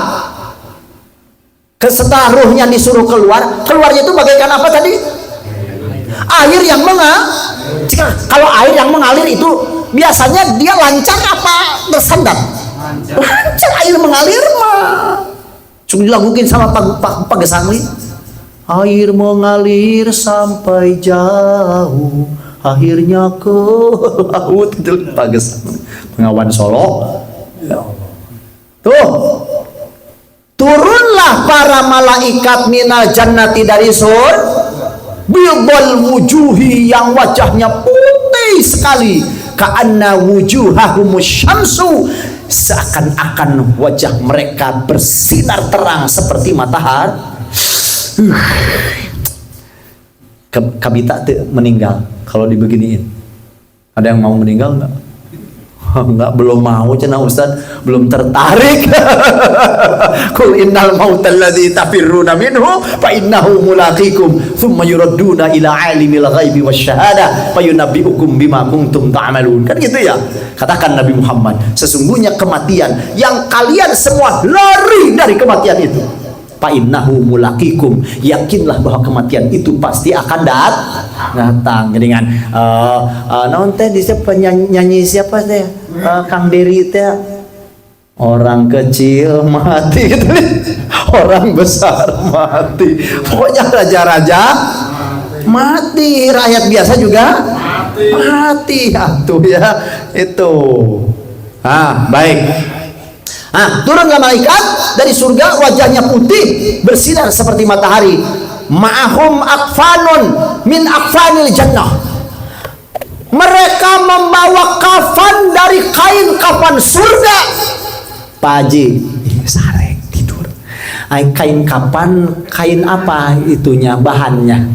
Setelah ruhnya disuruh keluar, keluarnya itu bagaikan apa tadi? Air yang mengalir. Kalau air yang mengalir itu biasanya dia lancar apa tersendat? Lancar, air mengalir mah. Cuma dilaguin sama Pak Gesangli. Air mengalir sampai jauh, akhirnya ke laut. Itu Pak Gesangli, Pengawan Solo. Ya Allah. Tuh, turunlah para malaikat minal jannati dari surga, bidul wujuhi, yang wajahnya putih sekali, ka'anna wujuhahumus syamsu, seakan-akan wajah mereka bersinar terang seperti matahari. Kabita tuh meninggal kalau dibeginiin. Ada yang mau meninggal enggak? Enggak, belum mau cenah Ustaz, belum tertarik. Qul innal mautal ladzi tafirruna minhu fa innahu mulaqikum thumma yuradduna ila alimil ghaibi wasyahada fayunabbiukum bima kuntum ta'malun. Kan gitu ya. Katakan Nabi Muhammad, sesungguhnya kematian yang kalian semua lari dari kematian itu. Fa innahu mulaqikum, yakinlah bahwa kematian itu pasti akan datang. Dengan naon teh di siapa nyanyi siapa teh? Kang Dery teh, orang kecil mati gitu. Orang besar mati. Pokoknya raja-raja mati, rakyat biasa juga mati. Tuh ya, itu. Baik. Turunlah malaikat dari surga, wajahnya putih bersinar seperti matahari. Ma'ahum akfanun min akfanil jannah. Mereka membawa kafan dari kain kafan surga. Pak Haji, sarek tidur. Kain kafan, kain apa itunya bahannya?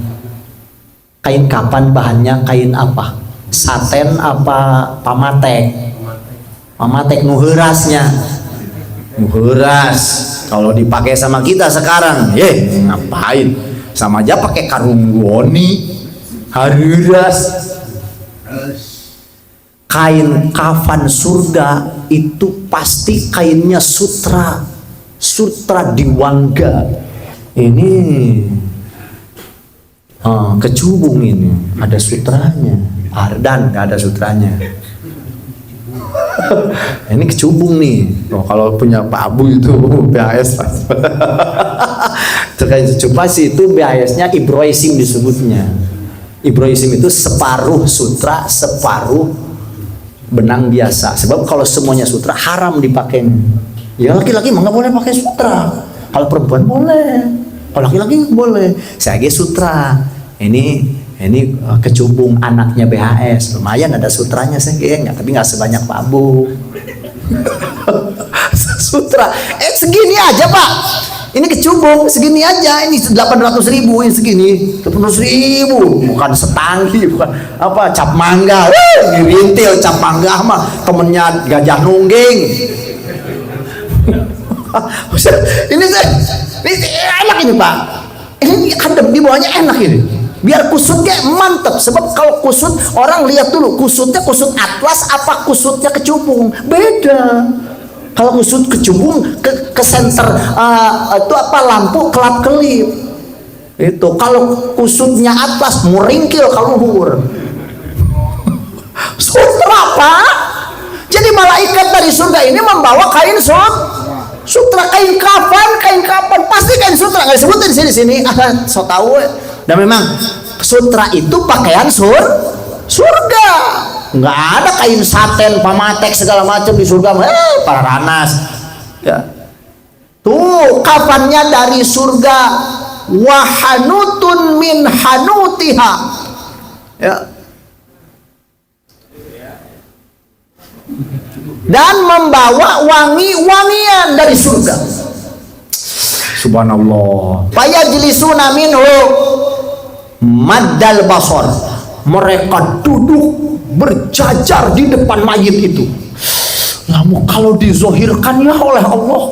Kain kafan bahannya kain apa? Saten apa pamatek? Pamatek nu heurasnya. Muheras. Kalau dipakai sama kita sekarang, ngapain? Sama aja pakai karung goni, haruras. Kain kafan surga itu pasti kainnya sutra diwangga. Ini kecubung, ini ada sutranya. Ardan nggak ada sutranya. Ini kecubung nih. Oh, kalau punya Pak Abu itu BHS. Terkait coba sih itu BHS-nya Ibroisim disebutnya. Ibroisim itu separuh sutra, separuh benang biasa. Sebab kalau semuanya sutra haram dipakai. Ya laki-laki mah nggak boleh pakai sutra. Kalau perempuan boleh. Kalau laki-laki boleh. Saya sutra. Ini kecubung anaknya BHS, lumayan ada sutranya saya nggak, tapi nggak sebanyak Pak Abu. Sutra, segini aja Pak. Ini kecubung segini aja, ini 800.000, ini segini 800.000, bukan setangki, bukan apa cap mangga, dirintil cap mangga mah temennya Gajah Nungging. ini enak ini Pak, ini adem di bawahnya enak ini. Biar kusutnya mantap, sebab kalau kusut orang lihat dulu kusutnya kusut atlas apa kusutnya kecubung, beda. Kalau kusut kecubung ke senter itu apa lampu kelap kelip itu. Kalau kusutnya atlas muringkil kaluhur. Sutra Pak. Jadi malaikat dari surga ini membawa kain sutra, kain kapan pasti kain sutra, nggak disebutin di sini. So tahu. Dan memang sutra itu pakaian surga. Nggak ada kain saten, pamatek segala macam di surga. Para ranas. Ya. Tuh kafannya dari surga. Wahanutun min hanutiha. Ya. Dan membawa wangi-wangian dari surga. Subhanallah. Fayajlisuna minhu maddal basar. Mereka duduk berjajar di depan mayit itu. Namun kalau dizohirkan ya oleh Allah,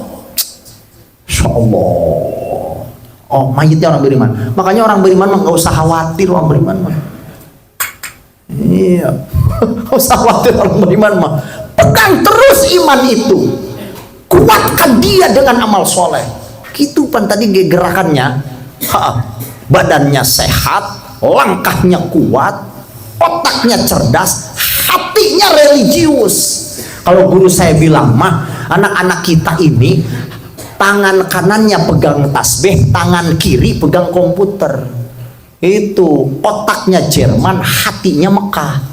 Insya Allah. Oh, mayitnya orang beriman. Makanya orang beriman mah nggak usah khawatir orang beriman mah. Iya, nggak usah khawatir orang beriman mah. Pegang terus iman itu. Kuatkan dia dengan amal soleh. Gitu pan tadi gerakannya. Badannya sehat, langkahnya kuat, otaknya cerdas, hatinya religius. Kalau guru saya bilang mah, anak-anak kita ini tangan kanannya pegang tasbih, tangan kiri pegang komputer. Itu otaknya Jerman, hatinya Mekah.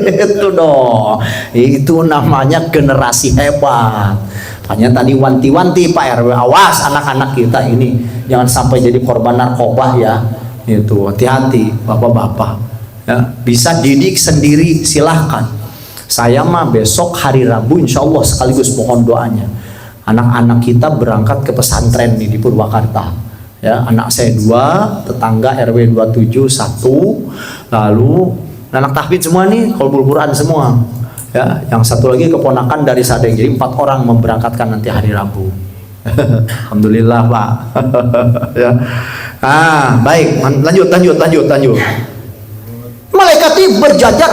Itu dong. Itu namanya generasi hebat. Hanya tadi wanti-wanti Pak RW, awas anak-anak kita ini jangan sampai jadi korban narkoba ya. Itu hati-hati bapak-bapak. Ya, bisa didik sendiri silahkan. Saya mah besok hari Rabu insya Allah sekaligus mohon doanya. Anak-anak kita berangkat ke pesantren nih di Purwakarta. Ya, anak saya 2, tetangga RW 27 1, lalu anak tahfidz semua nih, qalbul Quran semua. Ya, yang satu lagi keponakan dari Sadeng. Jadi 4 orang memberangkatkan nanti hari Rabu. Alhamdulillah Pak. Ya. Baik, lanjut. Malaikat ini berjajar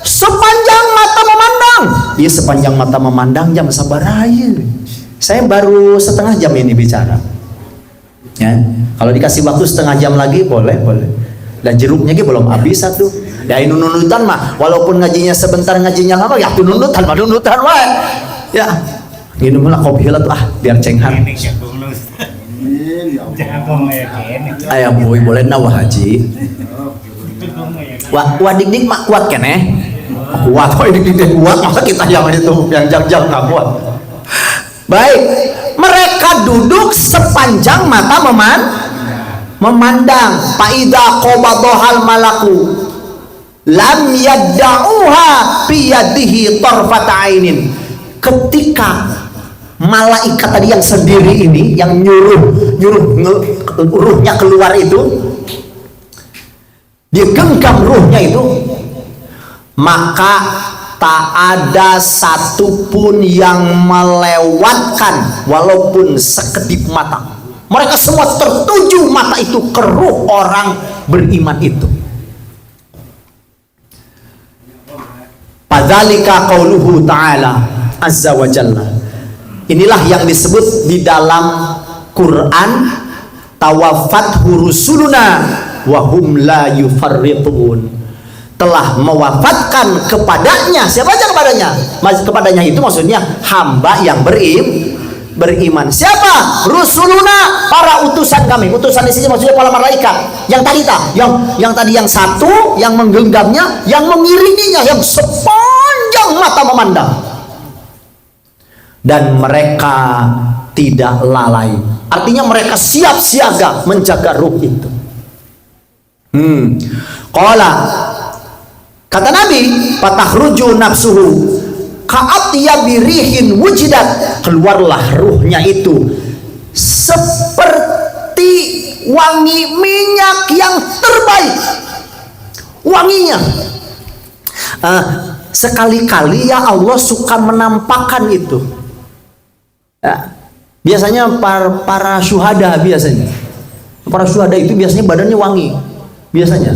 sepanjang mata memandang. Iya, sepanjang mata memandang jam sabaraya. Saya baru setengah jam ini bicara. Ya, kalau dikasih waktu setengah jam lagi boleh. Dan jeruknya belum habis satu. Ya ini nunutan mah, walaupun ngajinya sebentar ngajinya lama, ya nunutan mah. Ya, minum lah kopi lah tuh biar cenghan. Ayah boy boleh nawah haji. Wah dik mak kuat kan kuat kok dik kuat, masa kita yang itu yang jang nggak kuat. Baik, mereka duduk sepanjang mata memandang. Faida qabadohal malaku lam yadda'uha biyadihi tarfata ainin. Ketika malaikat tadi yang sendiri ini yang nyuruh ruhnya keluar itu, dia genggam ruhnya itu, maka tak ada satupun yang melewatkan walaupun sekedip mata. Mereka semua tertuju mata itu ke ruh orang beriman itu. Padzalika qauluhu ta'ala azza wa jalla. Inilah yang disebut di dalam Quran, tawaffat rusuluna wa hum la yufarritun. telah mewafatkan kepadanya. Siapa aja kepadanya? Kepadanya itu maksudnya hamba yang beriman. Siapa? Rusuluna, para utusan kami. Utusan di sini maksudnya para malaikat. Yang tadi yang tadi yang satu, yang menggenggamnya, yang mengiringinya, yang sepanjang mata memandang. Dan mereka tidak lalai. Artinya mereka siap siaga menjaga ruh itu. Qala, kata Nabi, fatahruju nafsuhu ka'atyabi rihin wujidat, keluarlah ruhnya itu seperti wangi minyak yang terbaik wanginya. Sekali-kali ya Allah suka menampakkan itu ya. Biasanya para syuhada, para syuhada itu biasanya badannya wangi biasanya.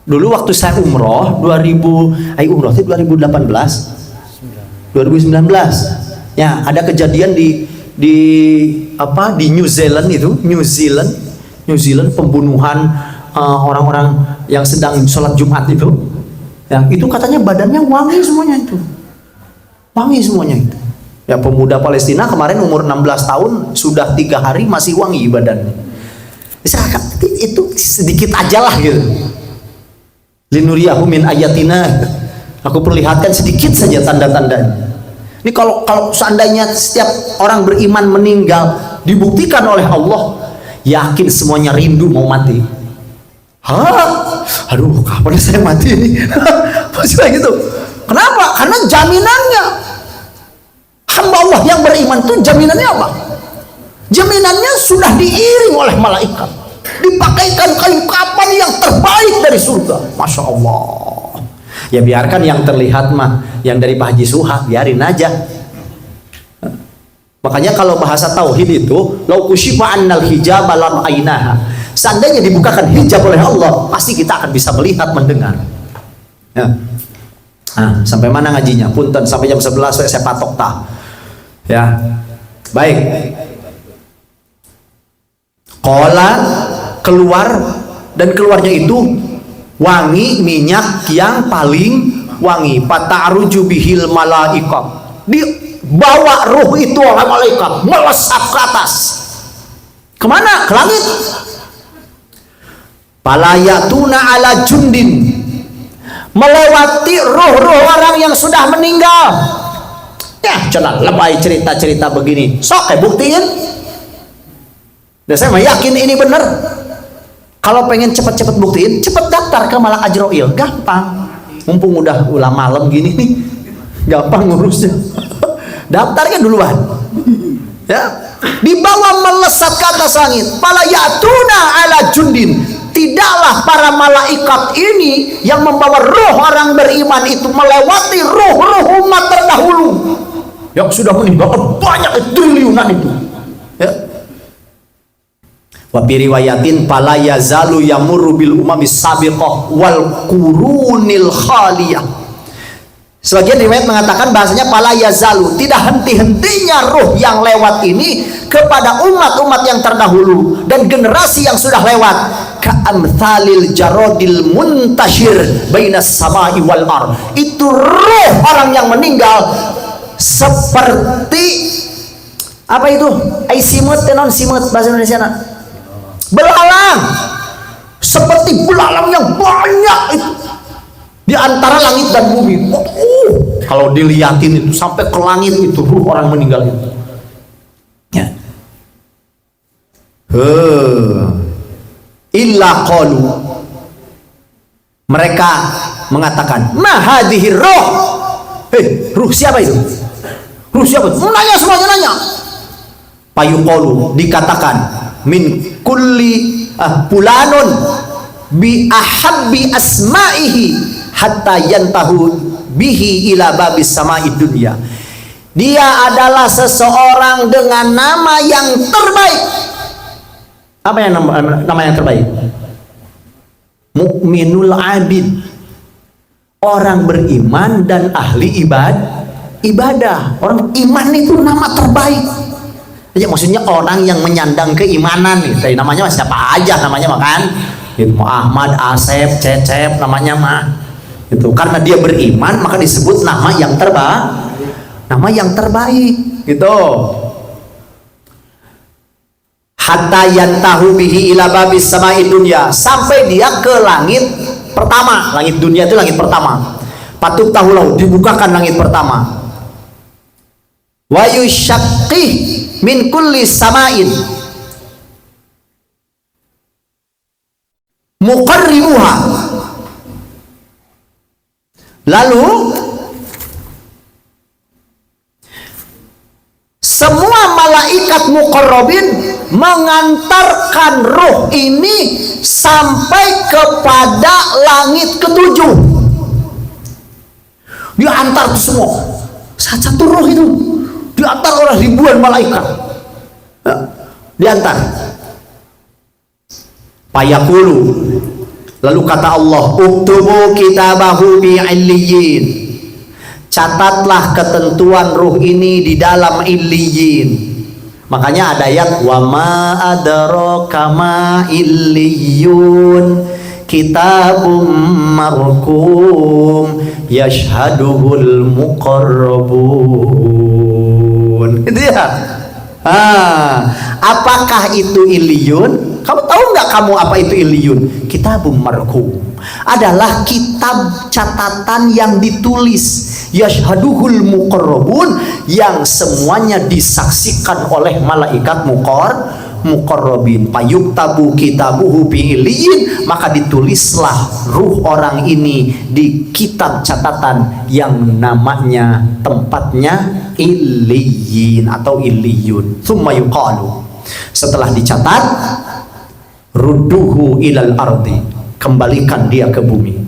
Dulu waktu saya umroh 2018 2019 ya, ada kejadian di New Zealand itu, New Zealand pembunuhan orang-orang yang sedang sholat Jumat itu ya, itu katanya badannya wangi semuanya itu ya. Pemuda Palestina kemarin umur 16 tahun sudah 3 hari masih wangi badannya. Itu sedikit aja lah gitu. Linuriyahu min ayatina, aku perlihatkan sedikit saja tanda-tandanya. Ini kalau seandainya setiap orang beriman meninggal dibuktikan oleh Allah, yakin semuanya rindu mau mati. Aduh, kapan saya mati ini? Pasti kayak gitu. Kenapa? Karena jaminannya hamba Allah yang beriman itu jaminannya apa? Jaminannya sudah diiring oleh malaikat, dipakaikan kain kapan yang terbaik dari surga. Masya Allah. Ya biarkan yang terlihat mah yang dari Pak Haji Suha, biarin aja. Makanya kalau bahasa tauhid itu, lau kusyifa annal hijab lam ainaha. Seandainya dibukakan hijab oleh Allah, pasti kita akan bisa melihat, mendengar. Ya. Nah, sampai mana ngajinya? Punten sampai jam 11 saya patok tah. Ya. Baik. Qala, keluar, dan keluarnya itu wangi minyak yang paling wangi. Fata'ruju bihil malaikat, dibawa ruh itu oleh malaikat melesat ke atas. Kemana? Ke langit. Palayatuna ala jundin, melewati ruh-ruh orang yang sudah meninggal. Ya, jangan lebay cerita-cerita begini. Sok buktiin. Dan saya yakin ini benar. Kalau pengen cepat-cepat buktiin, cepat daftar ke Malak Ajroil, gampang. Mumpung udah malam gini nih, gampang ngurusnya. Daftarnya duluan. Ya, dibawa melesat ke atas langit. Palayatuna ala jundin, tidaklah para malaikat ini yang membawa ruh orang beriman itu melewati ruh-ruh umat terdahulu yang sudah meninggal banyak triliunan itu. Ya. Wa bi riwayatin fala yazalu yamurru bil umami sabiqah wal qurunil khaliyah. Sebagian riwayat mengatakan bahasanya fala yazalu, tidak henti-hentinya ruh yang lewat ini kepada umat-umat yang terdahulu dan generasi yang sudah lewat. Ka'amthalil jarodil muntashir bainas samai wal ar. Itu ruh orang yang meninggal seperti apa itu? Ai simut tenon simut bahasa Indonesia nak. Belalang, seperti belalang yang banyak itu di antara langit dan bumi. Kalau dilihatin itu sampai ke langit itu ruh orang meninggal itu. Ya. Illa qalu, mereka mengatakan, "Ma hadhihi ruh?" Ruh siapa itu? Ruh siapa? Nanya semuanya nanya. Payuqalu, dikatakan, min kulli fulanun bi ahabbi asma'ihi hatta yantahu bihi ila babis sama'id dunya. Dia adalah seseorang dengan nama yang terbaik. Apa yang nama yang terbaik? Mukminul abid, orang beriman dan ahli ibadah. Orang iman itu nama terbaik. Ya, maksudnya orang yang menyandang keimanan nih. Namanya siapa aja namanya makan. Ahmad, Asep, Cecep namanya mah. Itu karena dia beriman maka disebut nama yang terbaik gitu. Hatta yantahu bihi ila babis samai dunya, sampai dia ke langit pertama. Langit dunia itu langit pertama. Patut tahu lahu, dibukakan langit pertama. Wa yushaqqih min kulli samain muqarribuha. Lalu semua malaikat muqarrabin mengantarkan ruh ini sampai kepada langit ketujuh. Diantar semua, satu ruh itu diantar oleh ribuan malaikat, diantar. Payakulu, lalu kata Allah, uktubu kitabahu bi illiyin, catatlah ketentuan ruh ini di dalam illiyin. Makanya ada ayat wa ma adraka ma illiyun kitabum marqum yashhaduhul muqarrabun. Itu ya. Apakah itu illiyun? Kamu tahu nggak kamu apa itu illiyun? Kitabum marqum adalah kitab catatan yang ditulis, yashhaduhul muqarrabun, yang semuanya disaksikan oleh malaikat muqarrabin. Payuktabu kitabuhu bi illiyin, maka ditulislah ruh orang ini di kitab catatan yang namanya tempatnya illiyin atau illiyun. Tsumma yuqalu, setelah dicatat, rudduhu ilal ardi, kembalikan dia ke bumi.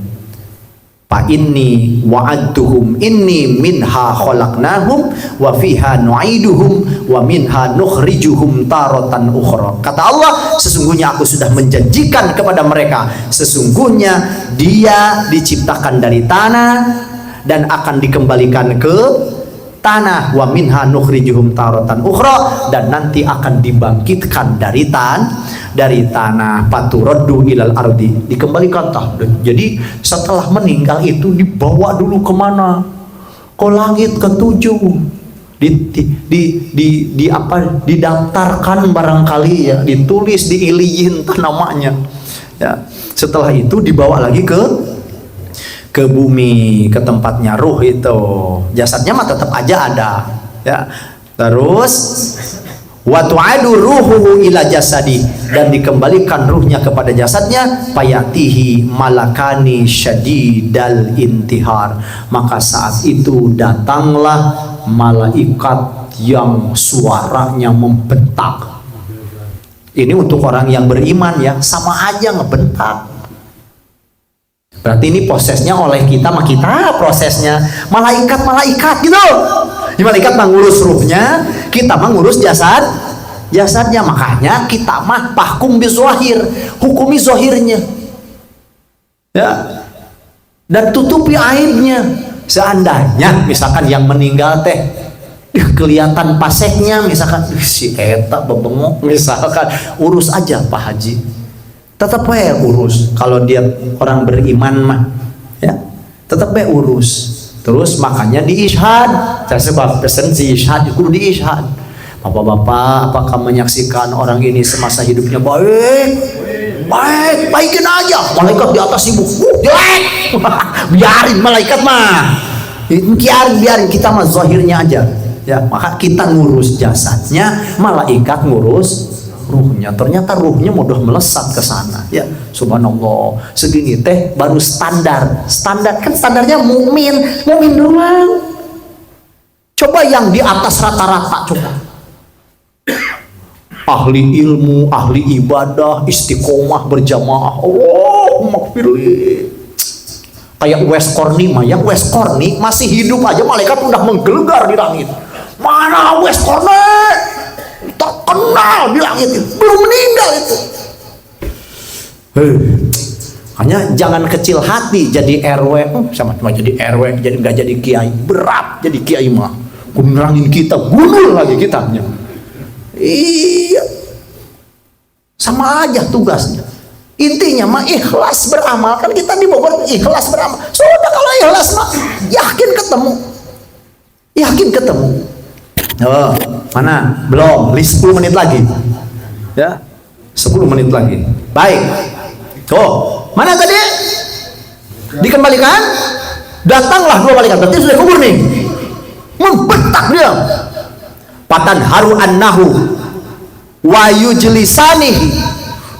Fa inni wa'adtuhum inni minha khalaqnahum wa fiha nu'iduhum wa minha nukhrijuhum taratan ukhra. Kata Allah, sesungguhnya aku sudah menjanjikan kepada mereka, sesungguhnya dia diciptakan dari tanah dan akan dikembalikan ke tanah. Wa minha nukhrijuhum taratan ukhra, dan nanti akan dibangkitkan dari tanah. Paturaddu ilal ardi, dikembalikan. Jadi setelah meninggal itu dibawa dulu kemana? Ke langit ketujuh. Didaftarkan barangkali ya, ditulis di illiyin namanya. Ya. Setelah itu dibawa lagi ke bumi, ke tempatnya ruh itu. Jasadnya mah tetap aja ada. Ya. Terus wa tu'adu ruhuhu ila jasadi, dan dikembalikan ruhnya kepada jasadnya. Payatihi malakani syadidal intihar, maka saat itu datanglah malaikat yang suaranya membentak. Ini untuk orang yang beriman ya, sama aja ngebentak. Berarti ini prosesnya oleh kita sama kita prosesnya. Malaikat gitu. Di malaikat mengurus ruhnya, kita mengurus jasadnya. Makanya kita mah pahkum bizahir, hukumi zahirnya. Ya. Dan tutupi aibnya. Seandainya misalkan yang meninggal teh kelihatan paseknya, misalkan si eta bebengok, misalkan urus aja Pak Haji. Tetap we urus. Kalau dia orang beriman mah ya, tetap we urus. Terus makanya diishad. Saya sebab pesen si ishad itu diishad. Bapak-bapak, apakah menyaksikan orang ini semasa hidupnya baikin aja. Malaikat di atas sibuk, jelek. Biarin malaikat mah. Biarin kita mah zahirnya aja. Ya, maka kita ngurus jasadnya, malaikat ngurus ruhnya. Ternyata ruhnya mudah melesat ke sana. Ya, subhanallah. Segini teh baru standar. Standar kan standarnya mukmin doang. Coba yang di atas rata-rata coba. Ahli ilmu, ahli ibadah, istiqomah berjamaah. Oh, makfirli. Kayak West Corny mah, yang West Corny masih hidup aja malaikat udah menggelegar di langit. Mana West Corny? Terkenal di langit itu, belum meninggal itu. Hanya jangan kecil hati jadi RW, sama jadi RW, jadi nggak jadi kiai, berat jadi kiai mah. Nerangin kita, gundul lagi kitanya. Iya, sama aja tugasnya. Intinya mah ikhlas beramal, kan kita di Bogor ikhlas beramal. Sudah ikhlas mah yakin ketemu. Yakin ketemu. Oh, mana? Belum, 10 menit lagi. Ya. 10 menit lagi. Baik. Tuh, mana tadi? Dikembalikan? Datanglah 2 malaikat. Berarti sudah kubur nih. Membentak dia. Patan haru annahu wa yujlisanihi.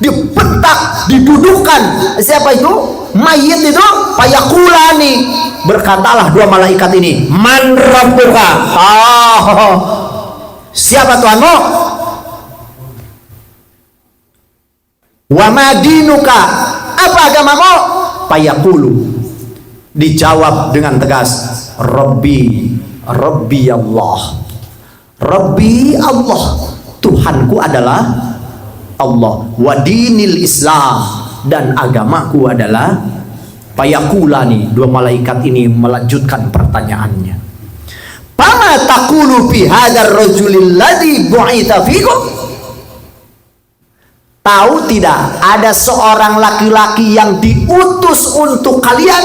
Dibentak, didudukkan. Siapa itu? Mayit itu. Payakulani. Berkatalah 2 malaikat ini, man rabbuka? Oh, siapa Tuhanmu? Wa madinuka? Apa agamamu? Payakulu. Dijawab dengan tegas, Rabbi Allah. Rabbi Allah. Tuhanku adalah Allah. Wa dinil Islam. Dan agamaku adalah Payakulani. 2 malaikat ini melanjutkan pertanyaannya. Pama taqulu fi hadzal rajulil ladzi bu'itsa fikum? Tahu tidak ada seorang laki-laki yang diutus untuk kalian?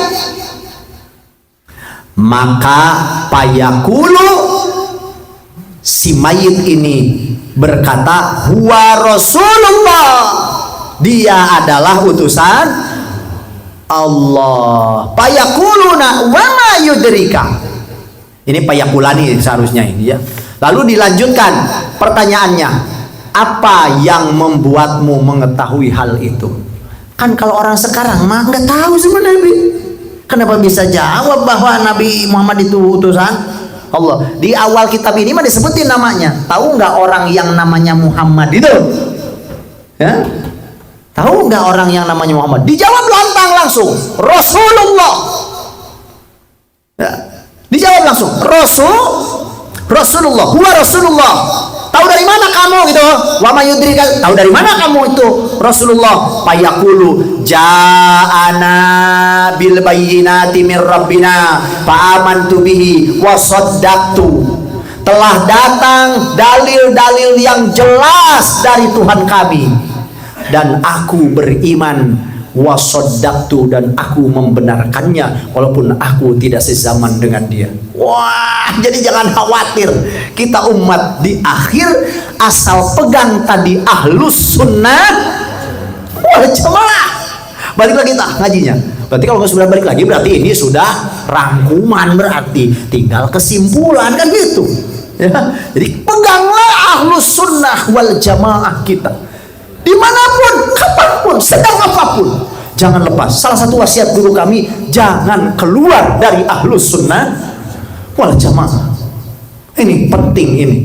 Maka payakulu, si mayit ini berkata, huwa Rasulullah. Dia adalah utusan Allah. Payakuluna wa ma yudrika. Ini payakulani seharusnya ini ya. Lalu dilanjutkan pertanyaannya, apa yang membuatmu mengetahui hal itu? Kan kalau orang sekarang mah nggak tahu sama Nabi. Kenapa bisa jawab bahwa Nabi Muhammad itu utusan Allah? Di awal kitab ini mah disebutin namanya. Tahu nggak orang yang namanya Muhammad itu? Ya? Tahu nggak orang yang namanya Muhammad? Dijawab lantang langsung, Rasulullah. Ya. Dijawab langsung, Rasulullah. Huwa Rasulullah. Tahu dari mana kamu gitu? Wa mayudrika. Tahu dari mana kamu itu? Rasulullah. Payakulu ja'ana bil bayyinati mir rabbina fa amantu bihi wa saddaqtu. Telah datang dalil-dalil yang jelas dari Tuhan kami dan aku beriman, wasoddaqtu, dan aku membenarkannya walaupun aku tidak sezaman dengan dia. Wah, jadi jangan khawatir, kita umat di akhir asal pegang tadi ahlus sunnah wal jamaah. Balik lagi tak ngajinya. Berarti kalau sudah balik lagi berarti ini sudah rangkuman, berarti tinggal kesimpulan kan gitu. Ya, jadi peganglah ahlus sunnah wal jamaah kita. Dimanapun, kapanpun, sedang apapun, jangan lepas. Salah satu wasiat guru kami, jangan keluar dari ahlus sunnah wal jamaah. Ini penting ini.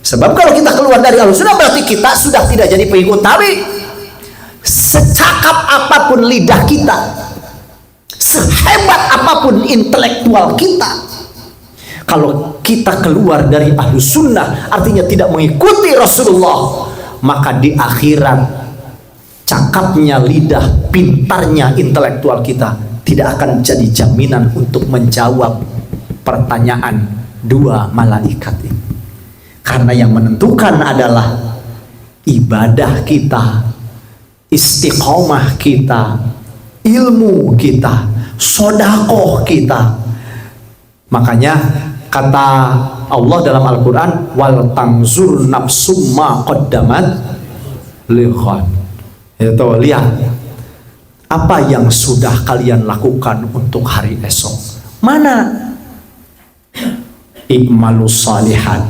Sebab kalau kita keluar dari ahlus sunnah berarti kita sudah tidak jadi pengikut Nabi. Secakap apapun lidah kita, sehebat apapun intelektual kita, kalau kita keluar dari ahlus sunnah artinya tidak mengikuti Rasulullah, maka di akhirat cakapnya lidah, pintarnya intelektual kita tidak akan jadi jaminan untuk menjawab pertanyaan 2 malaikat ini. Karena yang menentukan adalah ibadah kita, istiqomah kita, ilmu kita, sodakoh kita. Makanya kata Allah dalam Al-Quran, wal tangzur nafsum ma qaddamat lighad. Itu lihat apa yang sudah kalian lakukan untuk hari esok. Mana? Ikmalus salihat,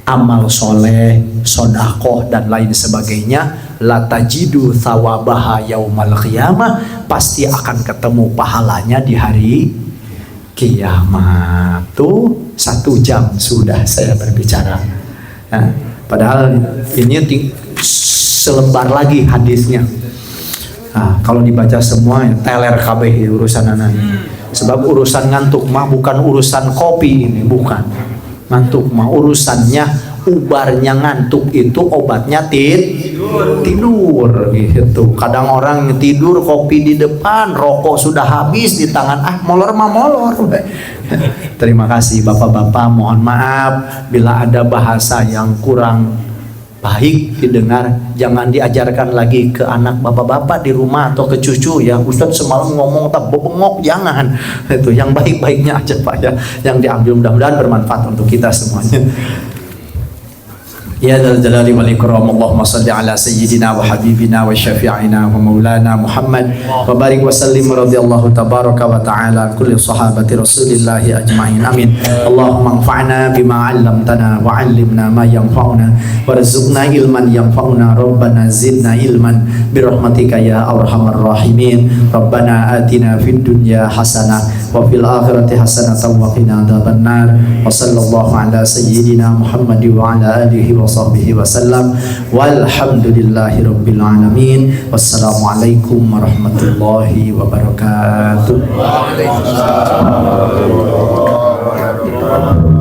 amal soleh, sodakoh dan lain sebagainya. La tajidu thawabaha yaumal qiyamah, pasti akan ketemu pahalanya di hari kiamat. Tuh 1 jam sudah saya berbicara ya, padahal ini selembar lagi hadisnya. Nah, kalau dibaca semua teler kabeh urusan anak. Sebab urusan ngantuk mah bukan urusan kopi, ini bukan ngantuk mah urusannya ubarnya ngantuk itu obatnya tidur gitu. Kadang orang tidur kopi di depan, rokok sudah habis di tangan, molor mah molor. Terima kasih bapak-bapak, mohon maaf bila ada bahasa yang kurang baik didengar, jangan diajarkan lagi ke anak bapak-bapak di rumah atau ke cucu ya, Ustadz semalam ngomong tak bengok, jangan. Itu yang baik-baiknya aja Pak ya, yang diambil, mudah-mudahan bermanfaat untuk kita semuanya. Ya dzal jalali wal ikram, Allahumma shalli ala sayyidina wa habibina wa syafi'ina wa maulana Muhammad wa barik wa sallim radhiyallahu tabaraka wa ta'ala kulli sahabati Rasulillah ajma'in. Amin. Allahumma anfa'na bima 'allamtana wa 'allimna ma yanfa'una warzuqna ilman yanfa'una, Rabbana zidna ilman bi rahmatika ya arhamar rahimin. Rabbana atina fid dunya hasanah wa fil akhirati hasanah wa qina adzabannar. Wa sallallahu ala sayyidina Muhammad wa ala alihi wa sahbihi wasallam, walhamdulillahi rabbil alamin. Wassalamualaikum warahmatullahi wabarakatuh. Waalaikumsalam warahmatullahi wabarakatuh.